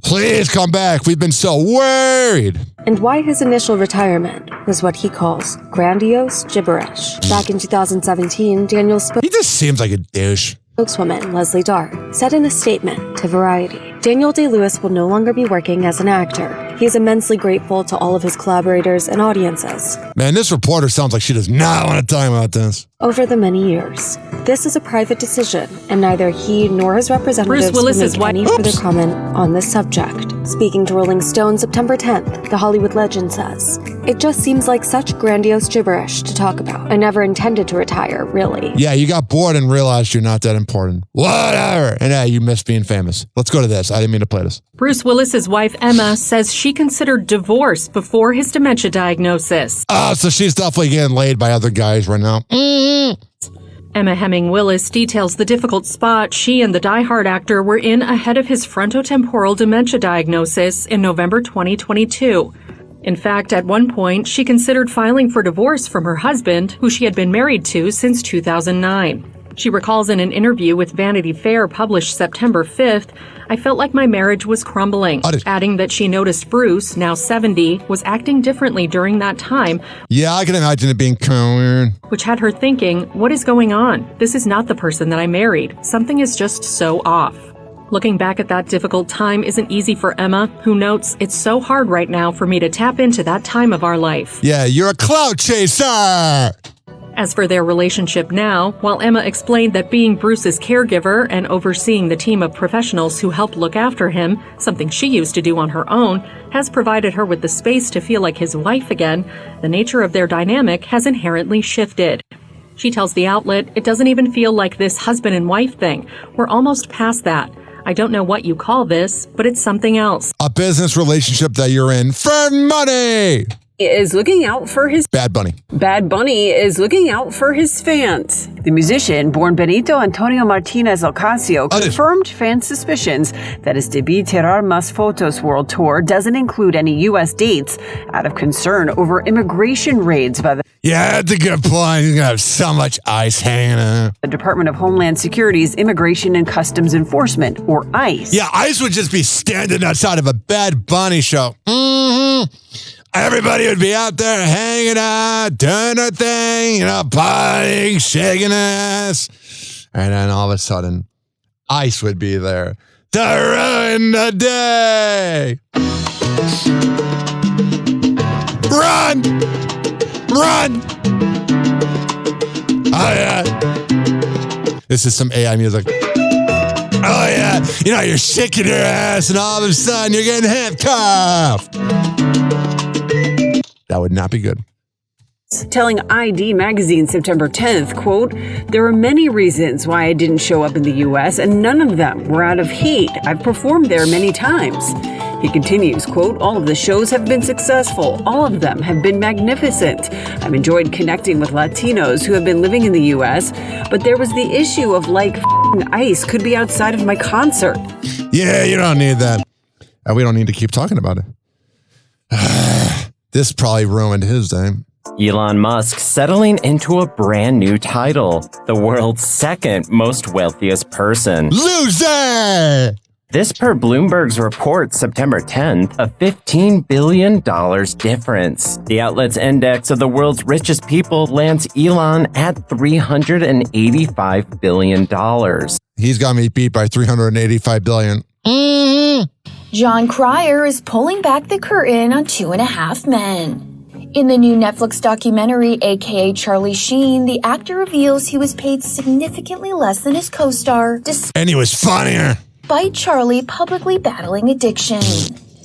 Please come back. We've been so worried. And why his initial retirement was what he calls grandiose gibberish. Back in 2017, Daniel spoke. He just seems like a douche. Spokeswoman Leslie Dart said in a statement to Variety, Daniel Day-Lewis will no longer be working as an actor. He is immensely grateful to all of his collaborators and audiences. Man, this reporter sounds like she does not want to talk about this. Over the many years. This is a private decision, and neither he nor his representatives will make any further comment on this subject. Speaking to Rolling Stone September 10th, the Hollywood legend says, it just seems like such grandiose gibberish to talk about. I never intended to retire, really. Yeah, you got bored and realized you're not that important. Whatever. And yeah, you miss being famous. Let's go to this. I didn't mean to play this. Bruce Willis's wife, Emma, says she considered divorce before his dementia diagnosis. Oh, so she's definitely getting laid by other guys right now. Emma Hemming Willis details the difficult spot she and the Die-Hard actor were in ahead of his frontotemporal dementia diagnosis in November 2022. In fact, at one point, she considered filing for divorce from her husband, who she had been married to since 2009. She recalls in an interview with Vanity Fair published September 5th, I felt like my marriage was crumbling, adding that she noticed Bruce, now 70, was acting differently during that time. Yeah, I can imagine it being kind of weird. Which had her thinking, what is going on? This is not the person that I married. Something is just so off. Looking back at that difficult time isn't easy for Emma, who notes, it's so hard right now for me to tap into that time of our life. Yeah, you're a clout chaser! As for their relationship now, while Emma explained that being Bruce's caregiver and overseeing the team of professionals who help look after him, something she used to do on her own, has provided her with the space to feel like his wife again, the nature of their dynamic has inherently shifted. She tells the outlet, it doesn't even feel like this husband and wife thing. We're almost past that. I don't know what you call this, but it's something else. A business relationship that you're in for money. Is looking out for his Bad Bunny. Bad Bunny is looking out for his fans. The musician, born Benito Antonio Martinez Ocasio, confirmed fans' suspicions that his Te Vi Tirar Mas Fotos World Tour doesn't include any U.S. dates out of concern over immigration raids by the Yeah, that's a good point. You're going to have so much ice hanging out. The Department of Homeland Security's Immigration and Customs Enforcement, or ICE. Yeah, ICE would just be standing outside of a Bad Bunny show. Everybody would be out there hanging out, doing their thing, partying, shaking ass. And then all of a sudden, ICE would be there to ruin the day. Run! Run! Oh, yeah. This is some AI music. Oh, yeah. You're shaking your ass, and all of a sudden, you're getting handcuffed. That would not be good. Telling ID Magazine September 10th, quote, "There are many reasons why I didn't show up in the U.S., and none of them were out of hate. I've performed there many times." He continues, quote, "All of the shows have been successful. All of them have been magnificent. I've enjoyed connecting with Latinos who have been living in the U.S., but there was the issue of ICE could be outside of my concert." Yeah, you don't need that. We don't need to keep talking about it. This probably ruined his day. Elon Musk settling into a brand new title, the world's second most wealthiest person. Loser! This per Bloomberg's report September 10th, a $15 billion difference. The outlet's index of the world's richest people lands Elon at $385 billion. He's got me beat by $385 billion. Jon Cryer is pulling back the curtain on 2.5 Men. In the new Netflix documentary, aka Charlie Sheen, the actor reveals he was paid significantly less than his co-star, and he was funnier. Despite Charlie publicly battling addiction,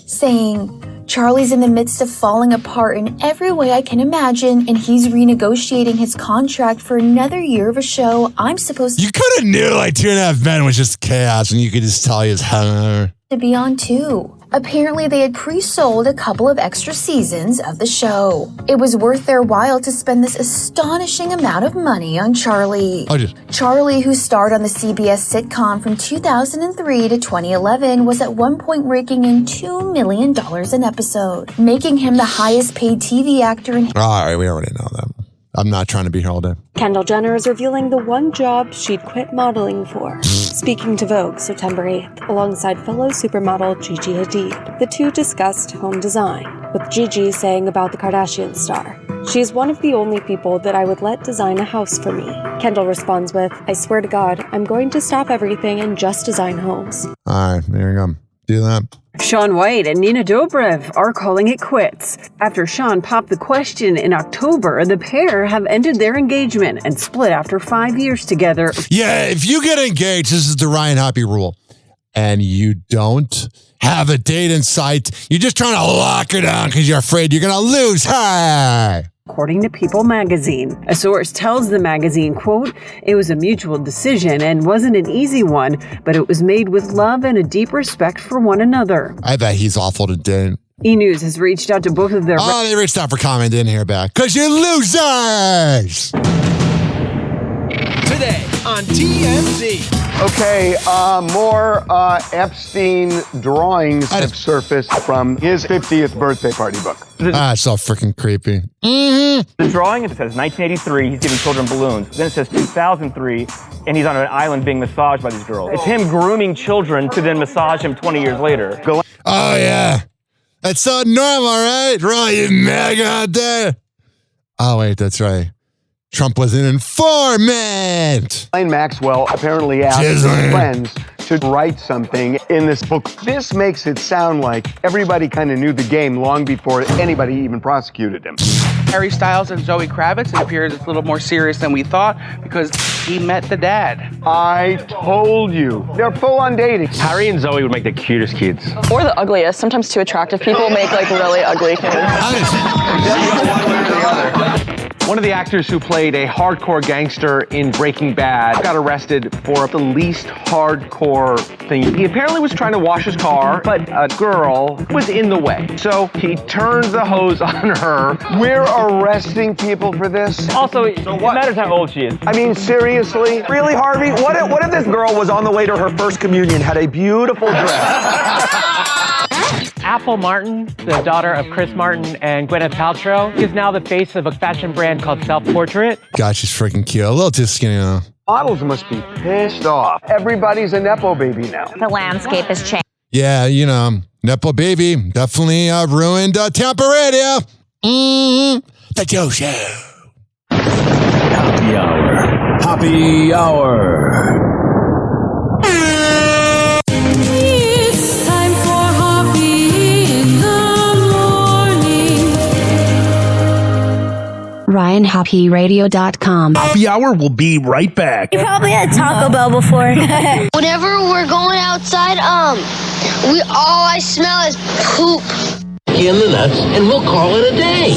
saying, "Charlie's in the midst of falling apart in every way I can imagine, and he's renegotiating his contract for another year of a show I'm supposed to..." You could have knew 2.5 Men was just chaos, and you could just tell he was hungover. ...to be on too. Apparently, they had pre-sold a couple of extra seasons of the show. It was worth their while to spend this astonishing amount of money on Charlie. Charlie, who starred on the CBS sitcom from 2003 to 2011, was at one point raking in $2 million an episode, making him the highest paid TV actor in... All right, we already know that. I'm not trying to be here all day. Kendall Jenner is revealing the one job she'd quit modeling for. Speaking to Vogue September 8th, alongside fellow supermodel Gigi Hadid, the two discussed home design, with Gigi saying about the Kardashian star, "She's one of the only people that I would let design a house for me." Kendall responds with, "I swear to God, I'm going to stop everything and just design homes." All right, there you go. Do that. Shaun White and Nina Dobrev are calling it quits. After Shaun popped the question in October, the pair have ended their engagement and split after 5 years together. Yeah, if you get engaged, this is the Ryan Hoppe rule, and you don't have a date in sight, you're just trying to lock her down because you're afraid you're going to lose her. According to People magazine, a source tells the magazine, quote, "It was a mutual decision and wasn't an easy one, but it was made with love and a deep respect for one another." I bet he's awful to date. E! News has reached out to both of their... they reached out for comment, didn't hear back. Because you're losers! Today on TMZ. Okay, more Epstein drawings have surfaced from his 50th birthday party book. That's so freaking creepy. The drawing, it says 1983, he's giving children balloons. Then it says 2003, and he's on an island being massaged by these girls. It's him grooming children to then massage him 20 years later. Oh, yeah. That's so normal, right? Really, you mega out there? Oh, wait, that's right. Trump was an informant. Maxwell apparently asked his friends to write something in this book. This makes it sound like everybody kind of knew the game long before anybody even prosecuted him. Harry Styles and Zoe Kravitz, it appears it's a little more serious than we thought because he met the dad. I told you. They're full on dating. Harry and Zoe would make the cutest kids. Or the ugliest. Sometimes too attractive people make really ugly kids. One of the actors who played a hardcore gangster in Breaking Bad got arrested for the least hardcore thing. He apparently was trying to wash his car, but a girl was in the way. So he turned the hose on her. We're arresting people for this? Also, it matters how old she is. I mean, seriously? Really, Harvey? What if this girl was on the way to her first communion, had a beautiful dress? Apple Martin, the daughter of Chris Martin and Gwyneth Paltrow, is now the face of a fashion brand called Self Portrait. God, she's freaking cute. A little too skinny though. Models must be pissed off. Everybody's a Nepo baby now. The landscape has changed. Yeah, you know, Nepo baby definitely ruined Tampa radio. The Joe Show. Happy hour. Happy hour. It's time for Hoppe in the morning. RyanHoppeRadio.com. Happy hour will be right back. You probably had Taco Bell before. Whenever we're going outside, all I smell is poop. In the nuts, and we'll call it a day.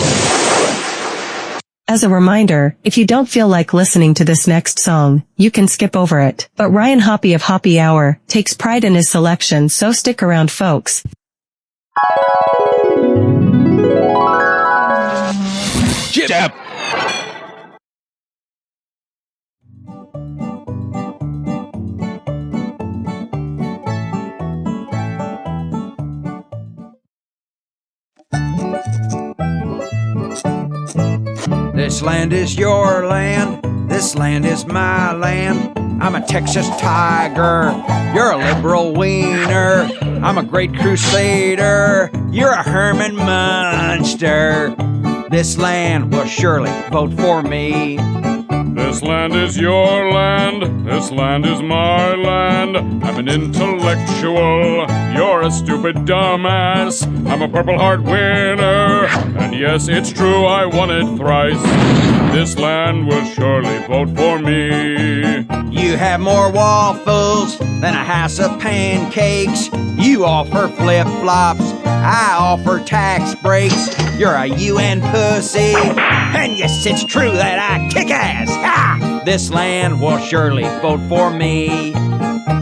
As a reminder, if you don't feel like listening to this next song, you can skip over it. But Ryan Hoppe of Hoppe Hour takes pride in his selection, so stick around, folks. Jab. This land is your land, this land is my land. I'm a Texas tiger, you're a liberal wiener. I'm a great crusader, you're a Herman Munster. This land will surely vote for me. This land is your land, this land is my land. I'm an intellectual, you're a stupid dumbass. I'm a Purple Heart winner, and yes, it's true, I won it thrice. This land will surely vote for me. You have more waffles than a house of pancakes. You offer flip-flops, I offer tax breaks. You're a UN pussy, and yes, it's true that I kick ass. Ha! This land will surely vote for me.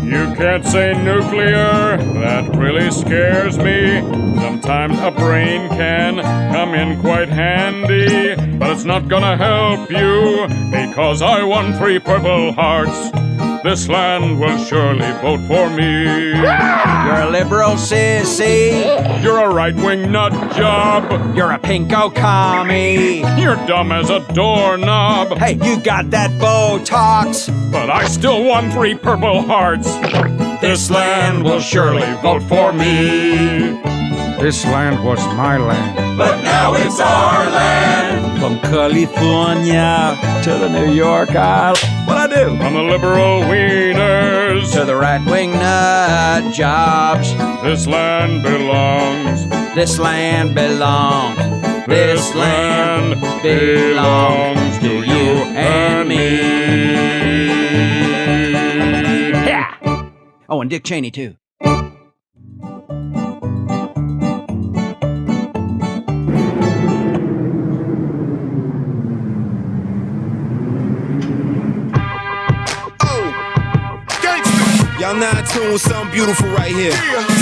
You can't say nuclear, that really scares me. Sometimes a brain can come in quite handy, but it's not gonna help you, because I won 3 Purple Hearts. This land will surely vote for me. You're a liberal sissy. You're a right-wing nut job. You're a pinko commie. You're dumb as a doorknob. Hey, you got that Botox. But I still won 3 Purple Hearts. This land will surely vote for me. This land was my land, but now it's our land. From California to the New York Island. What I do? From the liberal wieners to the right-wing nut jobs. This land belongs. This land belongs. This land belongs to you and me. Yeah. Oh, and Dick Cheney too. Y'all now in tune with something beautiful right here.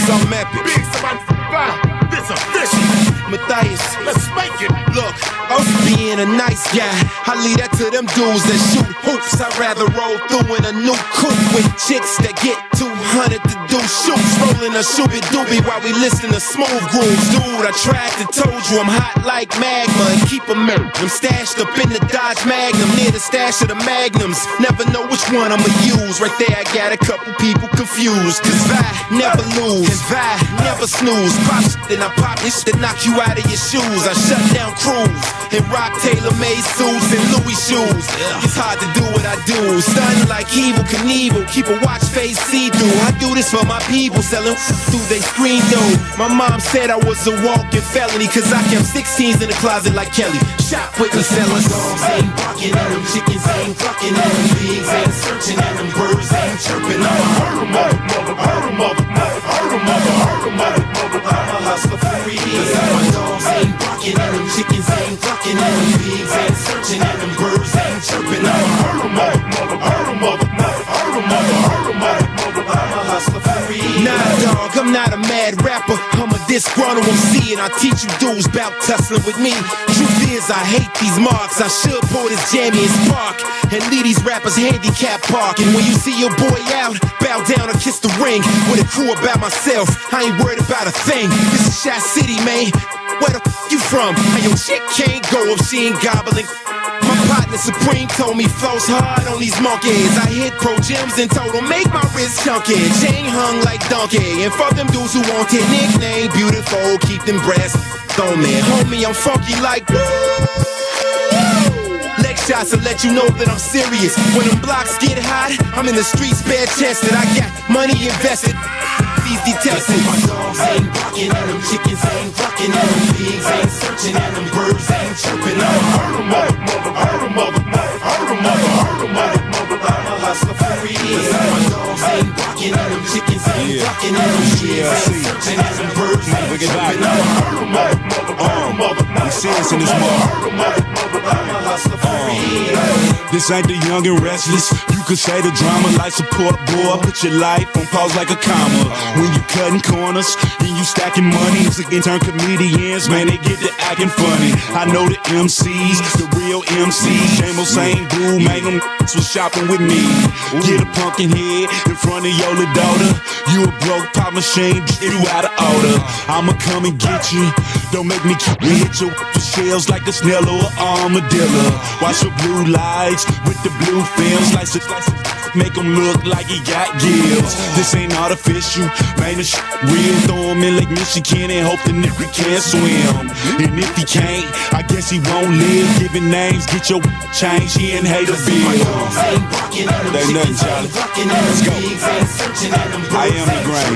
Something epic. Big, somebody survive. This official. Matthias, let's make it. Look, I was being a nice guy. I leave that to them dudes that shoot hoops. I'd rather roll through in a new coupe with chicks that get 200 to do shoots. Rolling a shooby doobie while we listen to smooth grooves. Dude, I tried to told you I'm hot like magma and keep them stashed up in the Dodge Magnum near the stash of the Magnums. Never know which one I'ma use. Right there, I got a couple people confused. Cause I never lose and I never snooze. Pop shit, then I pop this shit, knock you out of your shoes. I shut down crews and rock tailor-made suits and Louis shoes. It's hard to do what I do. Stunning like Evil Knievel, keep a watch face see-through. I do this for my people, selling through they screen door. My mom said I was a walking felony, cause I kept 16s in the closet like Kelly. Shot with the sellers. Dogs ain't barking at them, chickens ain't clucking at them, pigs ain't searching at them, birds ain't chirping. I'm a hurt 'em, hurt 'em, hurt 'em, hurt 'em, hurt 'em, hurt 'em. I'm a hustler for real. My dogs ain't barking at them, chickens ain't clucking at them, pigs ain't searching birds ain't chirping. I'm a hurdle mother. I'm a hustler for real. Nah, dog, I'm not a mad rapper. I'm a disgruntled MC, and I teach you dudes about tussling with me. Truth is, I hate these marks. I should pull this jammy and spark and leave these rappers handicap park. And when you see your boy out, bow down or kiss the ring. With a crew about myself, I ain't worried about a thing. This is Shot City, man. Where the f you from? How your chick can't go if she ain't gobbling. My partner Supreme told me flows hard on these monkeys. I hit pro gyms and told them make my wrist chunky. Chain hung like donkey. And for them dudes who want their nickname beautiful, keep them breasts on me. Homie, I'm funky like woo. Leg shots to let you know that I'm serious. When them blocks get hot, I'm in the streets bare chested. I got money invested. These detested. My dogs ain't barking and them chickens ain't clucking and them pigs ain't searching and them birds ain't chirping. I'm a hurdle mother. I'm a hustler for real. My dogs ain't barking and them chickens ain't clucking and them pigs ain't searching and them birds ain't chirping. I'm a hurdle mother. I'm serious in this mother. I'm a hustler for real. This ain't the young and restless. You could say the drama like support boy. Put your life on pause like a comma. When you cutting corners and you stacking money, it's again turn comedians, man, they get to acting funny. I know the MCs, the real MCs. Same old same dude, man, them was shopping with me. Get a pumpkin head in front of your little daughter. You a broke pop machine, get you out of order. I'ma come and get you. Don't make me hit you with shells like a snail or an armadillo. Watch your blue lights with the blue films, slice it, make him look like he got gills. This ain't artificial, man, this real. Throw him in Lake Michigan and hope the nigga can't swim. And if he can't, I guess he won't live. Giving names, get your change, he ain't hate a bill. They nothing, Charlie. Let's go. I am the grain.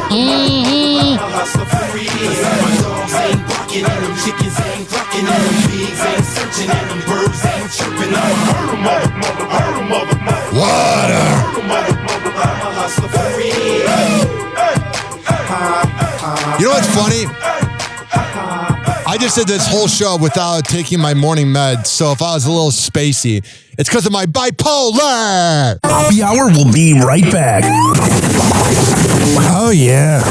I'm a hustler for real. My dogs ain't barking and them chickens ain't clucking and them pigs ain't searching and them birds ain't chirping. I'm a hurdle mother. Water. I'm a hustler for real. You know what's funny? I just did this whole show without taking my morning meds, so if I was a little spacey, it's because of my bipolar. Happy Hour will be right back. Oh, yeah.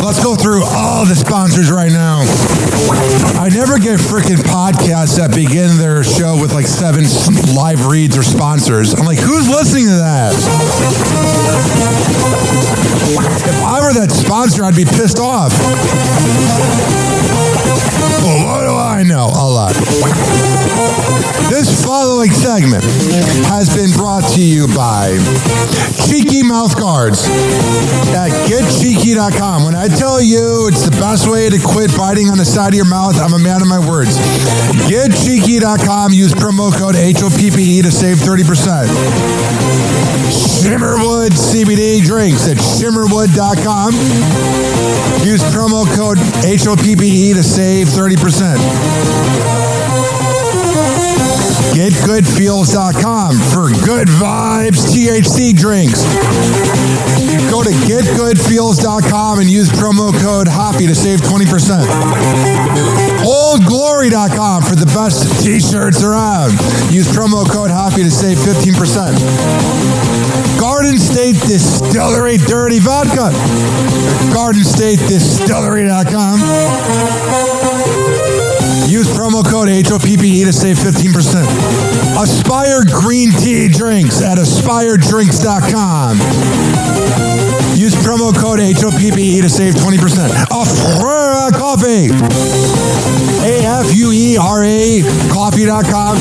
Let's go through all the sponsors right now. I never get freaking podcasts that begin their show with like 7 live reads or sponsors. I'm like, who's listening to that? If I were that sponsor, I'd be pissed off. Well, what do I know? A lot. This following segment has been brought to you by Cheeky Mouth Guards at getcheeky.com. When I tell you it's the best way to quit biting on the side of your mouth, I'm a man of my words. Getcheeky.com. Use promo code HOPPE to save 30%. Shimmerwood CBD drinks at shimmerwood.com. Use promo code HOPPE to save 30%. GetGoodFeels.com for good vibes THC drinks. Go to GetGoodFeels.com and use promo code HOPPY to save 20%. OldGlory.com for the best t-shirts around. Use promo code HOPPY to save 15%. Garden State Distillery Dirty Vodka. GardenStateDistillery.com. Use promo code HOPPE to save 15%. Aspire Green Tea Drinks at AspireDrinks.com. Use promo code HOPPE to save 20%. Afuera Coffee. AFUERA Coffee.com.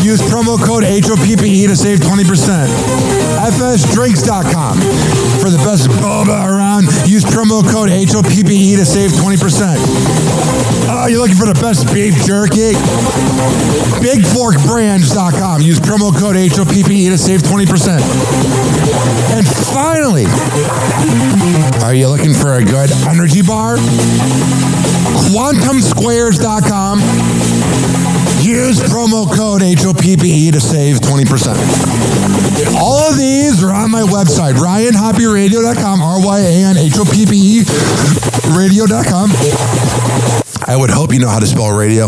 Use promo code HOPPE to save 20%. FSDrinks.com. For the best boba around, use promo code HOPPE to save 20%. Oh, you're looking for the best beef jerky? BigForkBrands.com. Use promo code HOPPE to save 20%. And finally, are you looking for a good energy bar? QuantumSquares.com. Use promo code HOPPE to save 20%. All of these are on my website, RyanHoppyRadio.com, RyanHOPPE Radio.com. I would hope you know how to spell radio.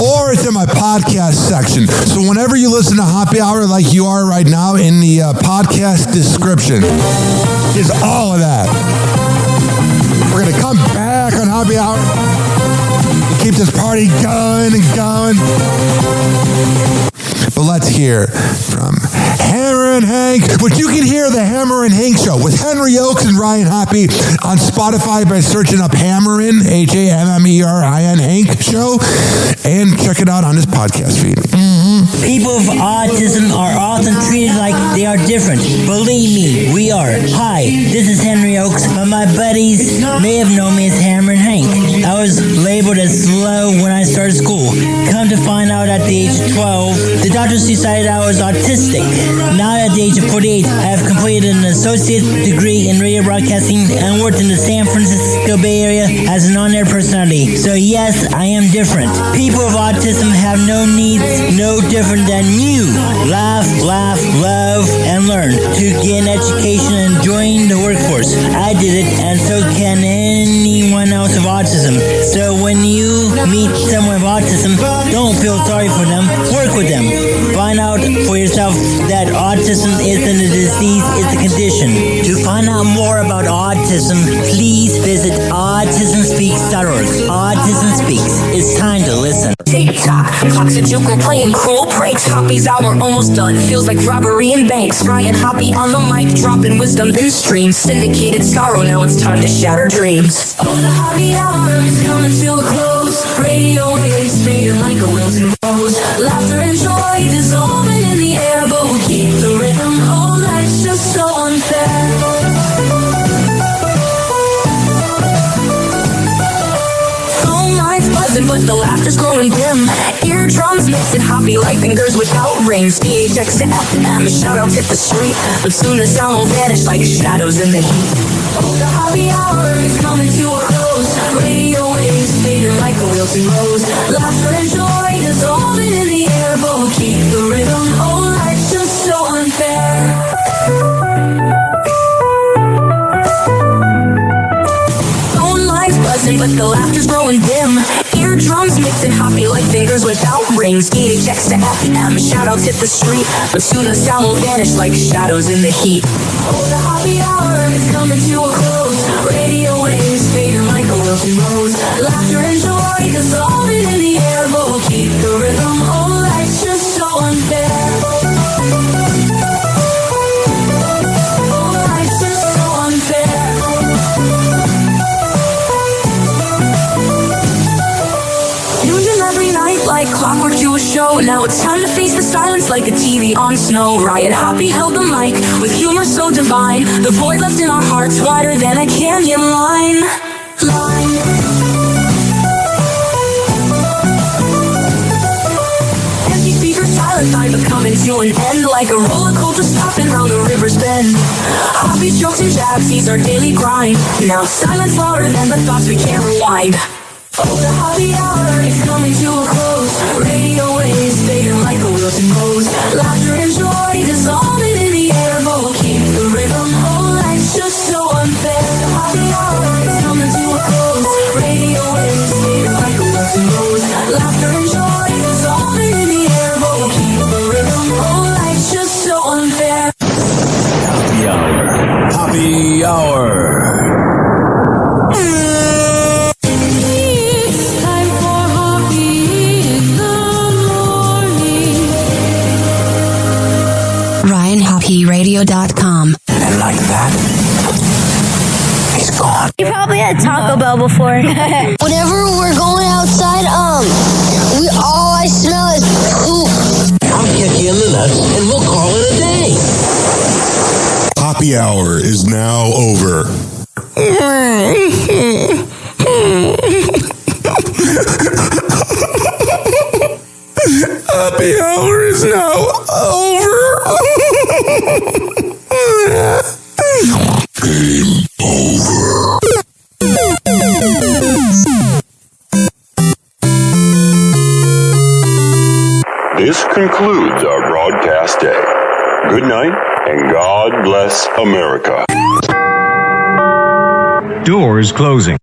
Or it's in my podcast section. So whenever you listen to Happy Hour like you are right now, in the podcast description is all of that. We're going to come back on Happy Hour and keep this party going and going. But let's hear from Hammer and Hank, which you can hear the Hammer and Hank Show with Henry Oakes and Ryan Hoppe on Spotify by searching up Hammerin, Hammerin Hank Show, and check it out on his podcast feed. People with autism are often treated like they are different. Believe me, we are. Hi, this is Henry Oakes, but my buddies may have known me as Hammer and Hank. I was labeled as slow when I started school. Come to find out at the age of 12, the doctors decided I was autistic. Now at the age of 48, I have completed an associate degree in radio broadcasting and worked in the San Francisco Bay Area as an on-air personality. So yes, I am different. People with autism have no needs, no different than you. Laugh, love, and learn to get an education and join the workforce. I did it, and so can anyone else with autism. So when you meet someone with autism, don't feel sorry for them. Work with them. Find out for yourself that autism isn't a disease, it's a condition. To find out more about autism, please visit autismspeaks.org. Autism Speaks. It's time to listen. TikTok, clocks are juking, playing cruel pranks. Hoppe's hour almost done. Feels like robbery in banks. Ryan Hoppe on the mic, dropping wisdom in streams. Syndicated sorrow, now it's time to shatter dreams. Oh, the Hoppe hour is coming to a close. Radio waves fading like a wilted rose. Laughter and joy dissolving in the air, but we'll keep the rhythm. Oh, life's just so unfair. Buzzing, but the laughter's growing dim. Eardrums mixing Hoppe like fingers without rings. DHX to FM, shoutouts hit the street, but soon the sound will vanish like shadows in the heat. Oh, the Hoppe hour is coming to a close. Radio waves fading like a wilted rose. Laughter and joy dissolving in the air, but we'll keep the rhythm. Oh, life's just so unfair. But the laughter's growing dim. Eardrums mixing Hoppe like fingers without rings. DHX to FM, shoutouts hit the street, but soon the sound will vanish like shadows in the heat. Oh, the Hoppe hour is coming to a close. Radio waves fading like a wilted rose. Laughter and joy dissolving in the air, but we'll keep the rhythm. Oh, life's just so unfair. Oh, life's just so unfair. Like clockwork to a show. Now it's time to face the silence like a TV on snow. Ryan Hoppe held the mic with humor so divine. The void left in our hearts wider than a canyon line. Empty speakers, silent time but coming to an end. Like a roller coaster stopping round the river's bend. Hoppe's jokes and jabs, these are daily grind. Now silence louder than the thoughts we can't rewind. Oh, the Hoppe hour is coming to a close. Radio waves fading like a wilted rose. Laughter and joy dissolving in the air, but we'll keep the rhythm. Oh, life's just so unfair. The Hoppe hour is coming to a close. Radio waves fading like a wilted rose. Laughter and joy dissolving in the air, but we'll keep the rhythm. Oh, life's just so unfair. Happy hour. Happy hour. RyanHoppeRadio.com. And like that, he's gone. You probably had Taco Bell before. Whenever we're going outside, all I smell is poop. I'll kick you in the nuts and we'll call it a day. Happy hour is now over. Happy hour is now over. Game over. This concludes our broadcast day. Good night, and God bless America. Doors closing.